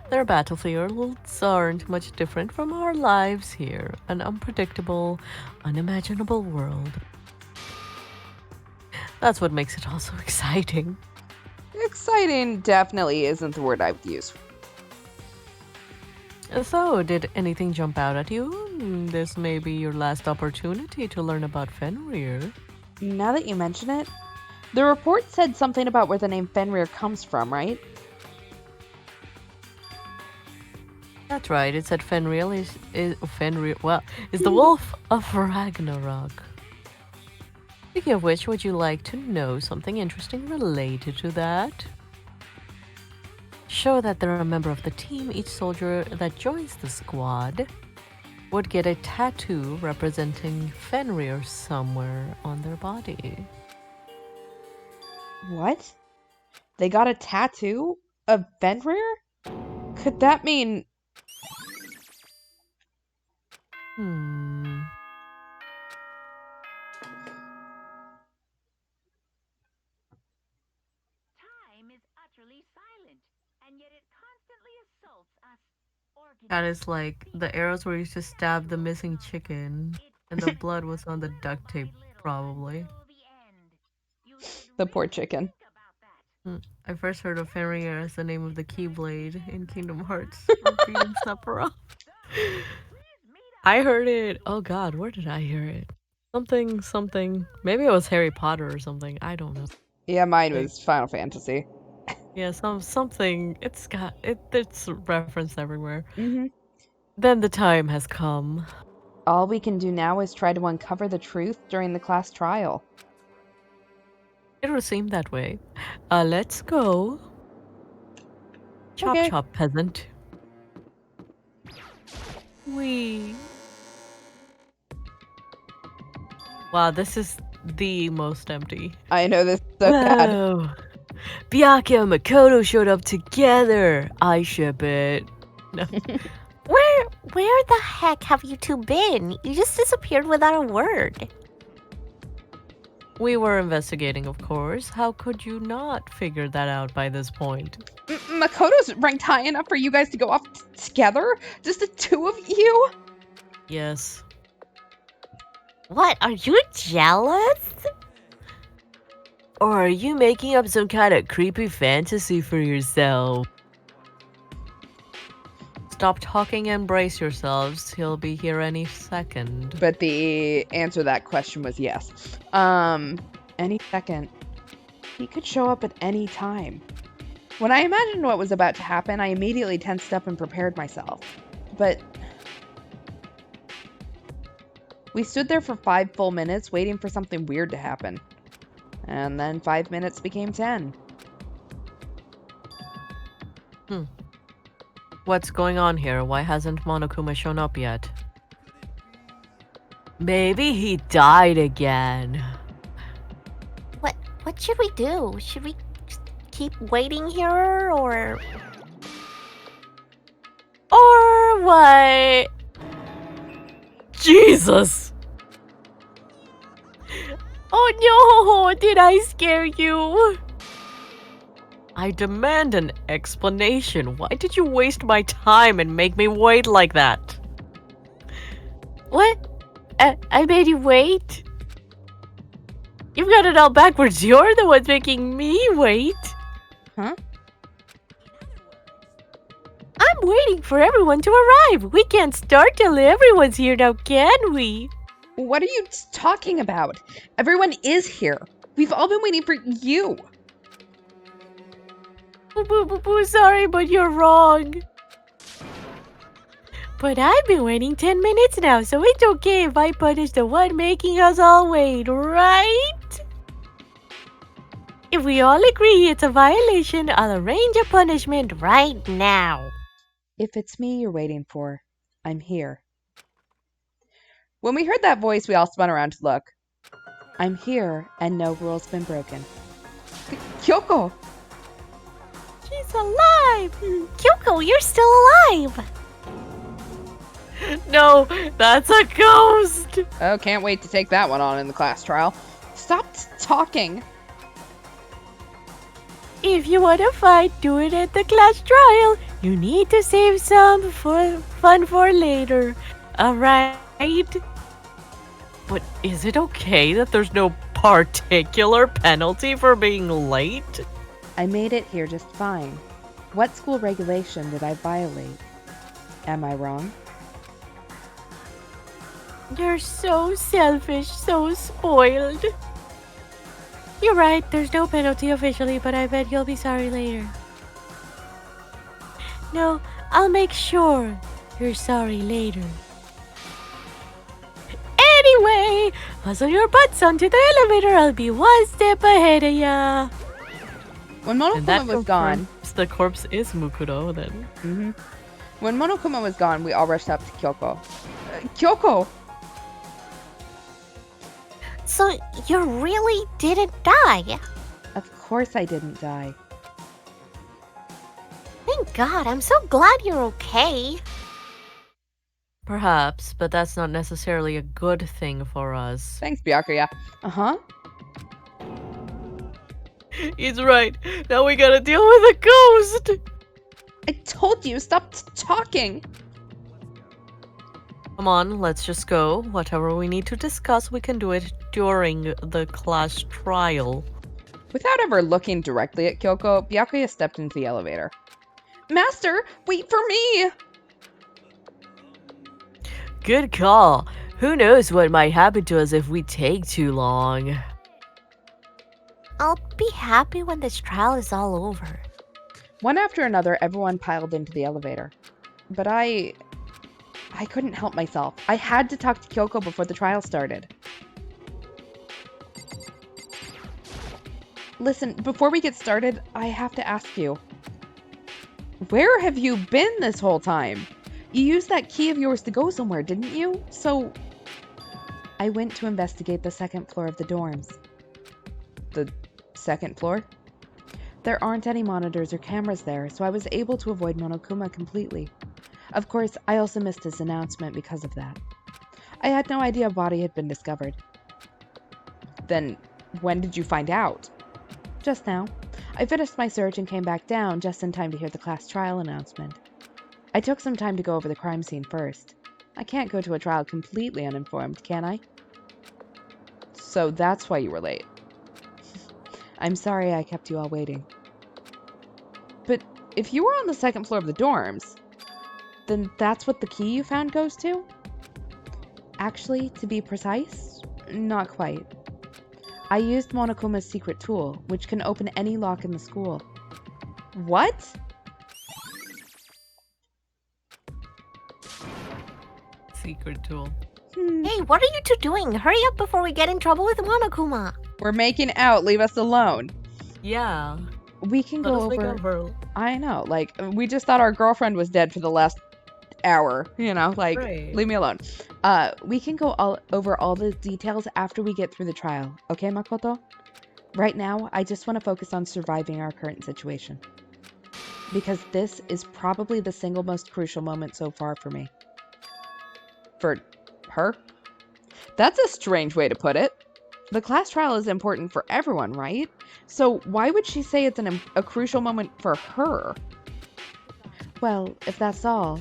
Their battlefields aren't much different from our lives here. An unpredictable, unimaginable world. That's what makes it all so exciting. Exciting definitely isn't the word I would use. So, did anything jump out at you? This may be your last opportunity to learn about Fenrir. Now that you mention it, the report said something about where the name Fenrir comes from, right? That's right, it said Fenrir is the Wolf of Ragnarok. Speaking of which, would you like to know something interesting related to that? Show that they're a member of the team, each soldier that joins the squad would get a tattoo representing Fenrir somewhere on their body. What? They got a tattoo of Fenrir? Could that mean... That is like the arrows were used to stab the missing chicken, and the blood was on the duct tape, probably. The poor chicken. I first heard of Fenrir as the name of the Keyblade in Kingdom Hearts from beating Sephiroth. I heard it. Oh god, where did I hear it? Something. Maybe it was Harry Potter or something. I don't know. Yeah, mine was Final Fantasy. Yeah, something. It's referenced everywhere. Mm-hmm. Then the time has come. All we can do now is try to uncover the truth during the class trial. It would seem that way. Let's go. Chop Okay. chop, peasant. Wow, this is the most empty. I know this is so sad. Whoa. Byakuya and Makoto showed up together. I ship it. No. Where the heck have you two been? You just disappeared without a word. We were investigating, of course. How could you not figure that out by this point? Makoto's ranked high enough for you guys to go off together? Just the two of you? Yes. What, are you jealous? Or are you making up some kind of creepy fantasy for yourself? Stop talking and brace yourselves. He'll be here any second. But the answer to that question was yes. Any second. He could show up at any time. When I imagined what was about to happen, I immediately tensed up and prepared myself. But we stood there for 5 full minutes waiting for something weird to happen. And then 5 minutes became 10. What's going on here? Why hasn't Monokuma shown up yet? Maybe he died again. What should we do? Should we just keep waiting here, or what? Jesus! Oh no! Did I scare you? I demand an explanation. Why did you waste my time and make me wait like that? What? I made you wait? You've got it all backwards. You're the one making me wait. Huh? I'm waiting for everyone to arrive. We can't start till everyone's here now, can we? What are you talking about? Everyone is here. We've all been waiting for you. Sorry, but you're wrong. But I've been waiting 10 minutes now, so it's okay if I punish the one making us all wait, right? If we all agree it's a violation, I'll arrange a punishment right now. If it's me you're waiting for, I'm here. When we heard that voice, we all spun around to look. I'm here, and no rule's been broken. Kyoko! she's alive? Kyoko, you're still alive. No, that's a ghost! Oh, can't wait to take that one on in the class trial. Stop talking. If you want to fight, do it at the class trial. You need to save some for fun for later. Alright? But is it okay that there's no particular penalty for being late? I made it here just fine. What school regulation did I violate? Am I wrong? You're so selfish, so spoiled. You're right, there's no penalty officially, but I bet you'll be sorry later. No, I'll make sure you're sorry later. Anyway, hustle your butts onto the elevator. I'll be one step ahead of ya. When Monokuma was gone... The corpse is Mukuro, then. When Monokuma was gone, we all rushed up to Kyoko. Kyoko! So you really didn't die? Of course I didn't die. Thank God, I'm so glad you're okay. Perhaps, but that's not necessarily a good thing for us. Thanks, Byakuya. Uh-huh. He's right. Now we gotta deal with a ghost. I told you, stop talking. Come on, let's just go. Whatever we need to discuss, we can do it during the class trial. Without ever looking directly at Kyoko, Byakuya stepped into the elevator. Master, wait for me! Good call. Who knows what might happen to us if we take too long. I'll be happy when this trial is all over. One after another, everyone piled into the elevator. But I couldn't help myself. I had to talk to Kyoko before the trial started. Listen, before we get started, I have to ask you. Where have you been this whole time? You used that key of yours to go somewhere, didn't you? So... I went to investigate the second floor of the dorms. The second floor? There aren't any monitors or cameras there, so I was able to avoid Monokuma completely. Of course, I also missed his announcement because of that. I had no idea a body had been discovered. Then, when did you find out? Just now. I finished my search and came back down just in time to hear the class trial announcement. I took some time to go over the crime scene first. I can't go to a trial completely uninformed, can I? So that's why you were late. I'm sorry I kept you all waiting. But if you were on the second floor of the dorms, then that's what the key you found goes to? Actually, to be precise, not quite. I used Monokuma's secret tool, which can open any lock in the school. What? Secret tool. Hey, what are you two doing? Hurry up before we get in trouble with Monokuma. We're making out. Leave us alone. Yeah. We can Let go us make over... a whirl. I know. Like, we just thought our girlfriend was dead for the last hour. You know, like, Right. leave me alone. We can go over all the details after we get through the trial. Okay, Makoto? Right now, I just want to focus on surviving our current situation. Because this is probably the single most crucial moment so far for me. For her? That's a strange way to put it. The class trial is important for everyone, right? So why would she say it's a crucial moment for her? Well, if that's all.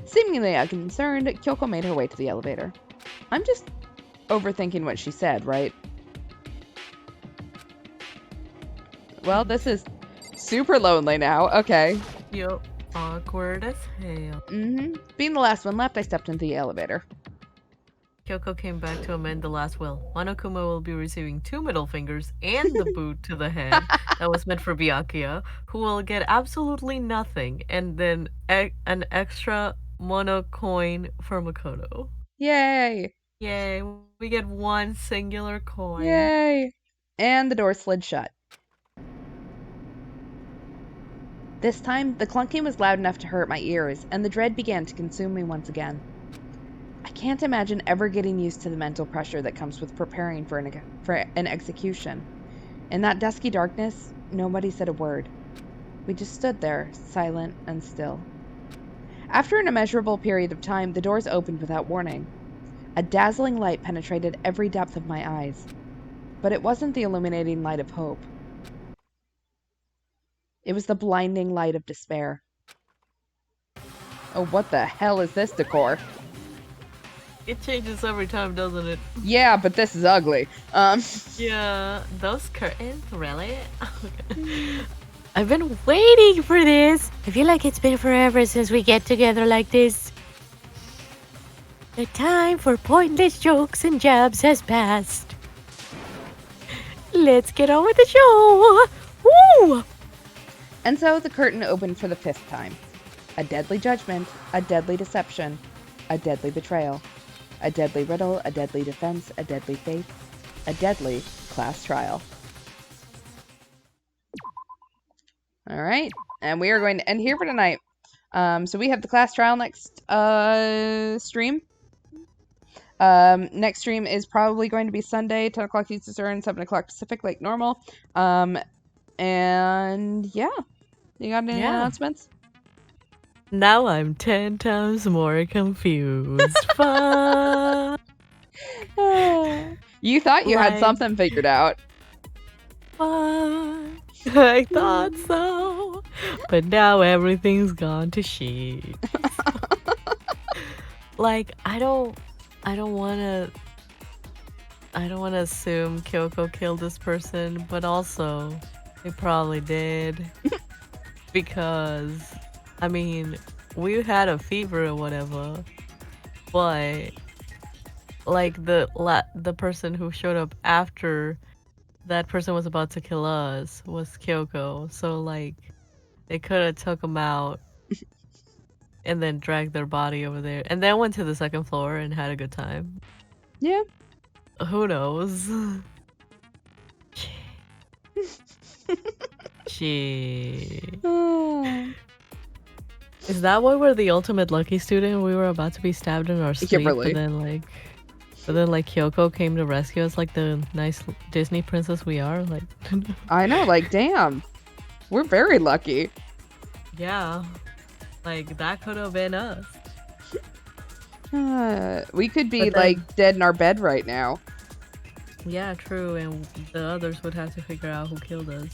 Seemingly unconcerned, Kyoko made her way to the elevator. I'm just overthinking what she said, right? Well, this is super lonely now. Okay. Yup. Awkward as hell. Being the last one left, I stepped into the elevator. Kyoko came back to amend the last will. Monokuma will be receiving 2 middle fingers and the boot to the head that was meant for Byakuya, who will get absolutely nothing, and then an extra mono coin for Makoto. Yay! Yay, we get 1 singular coin. Yay! And the door slid shut. This time, the clunking was loud enough to hurt my ears, and the dread began to consume me once again. I can't imagine ever getting used to the mental pressure that comes with preparing for an execution. In that dusky darkness, nobody said a word. We just stood there, silent and still. After an immeasurable period of time, the doors opened without warning. A dazzling light penetrated every depth of my eyes. But it wasn't the illuminating light of hope. It was the blinding light of despair. Oh, what the hell is this decor? It changes every time, doesn't it? Yeah, but this is ugly. Yeah, those curtains, really? I've been waiting for this. I feel like it's been forever since we get together like this. The time for pointless jokes and jabs has passed. Let's get on with the show. Woo! And so the curtain opened for the 5th time. A deadly judgment, a deadly deception, a deadly betrayal, a deadly riddle, a deadly defense, a deadly faith, a deadly class trial. All right, and we are going to end here for tonight. So we have the class trial next stream. Next stream is probably going to be Sunday, 10 o'clock Eastern, 7 o'clock Pacific, like normal. And yeah, you got any announcements? Now I'm 10 times more confused. Fuck. You thought you had something figured out. Fuck. I thought so. But now everything's gone to shit. Like, I don't wanna assume Kyoko killed this person, but also they probably did. Because I mean, we had a fever or whatever, but like the person who showed up after that person was about to kill us was Kyoko, so like they could have took him out and then dragged their body over there and then went to the 2nd floor and had a good time. Yeah. Who knows? Shit. Is that why we're the ultimate lucky student? We were about to be stabbed in our sleep, really. and then like, But then, like, Kyoko came to rescue us like the nice Disney princess we are. Like, I know, like, damn. We're very lucky. yeah. Like, that could have been us. We could be, But then- like, dead in our bed right now. Yeah, true. And the others would have to figure out who killed us.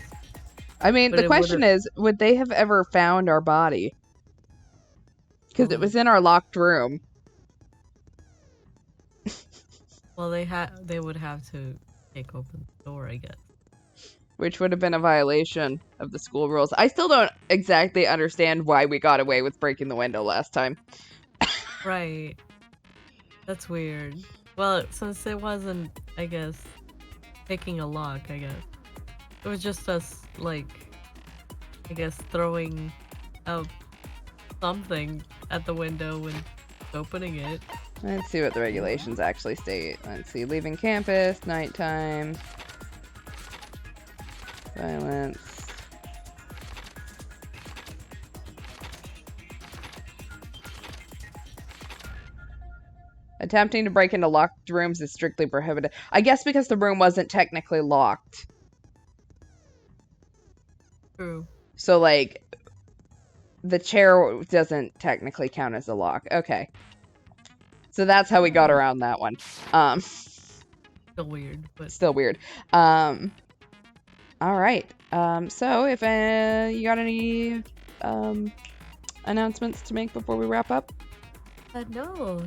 I mean, But the it question would've- is, would they have ever found our body? Because it Oh. was in our locked room. Well, they would have to kick open the door, I guess. Which would have been a violation of the school rules. I still don't exactly understand why we got away with breaking the window last time. Right. That's weird. Well, since it wasn't, I guess, picking a lock, I guess. It was just us, like, I guess, throwing out something at the window and opening it. Let's see what the regulations actually state. Let's see. Leaving campus, nighttime. Violence. Attempting to break into locked rooms is strictly prohibited. I guess because the room wasn't technically locked. True. So, like, the chair doesn't technically count as a lock. Okay. So that's how we got around that one. Still weird, but Still weird. All right. So if you got any announcements to make before we wrap up? no,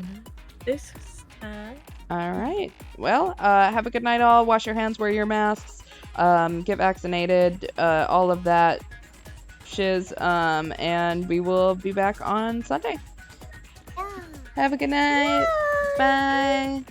this time. All right. Well, have a good night, all. Wash your hands, wear your masks, get vaccinated, all of that shiz. And we will be back on Sunday. Yeah. Have a good night. Bye.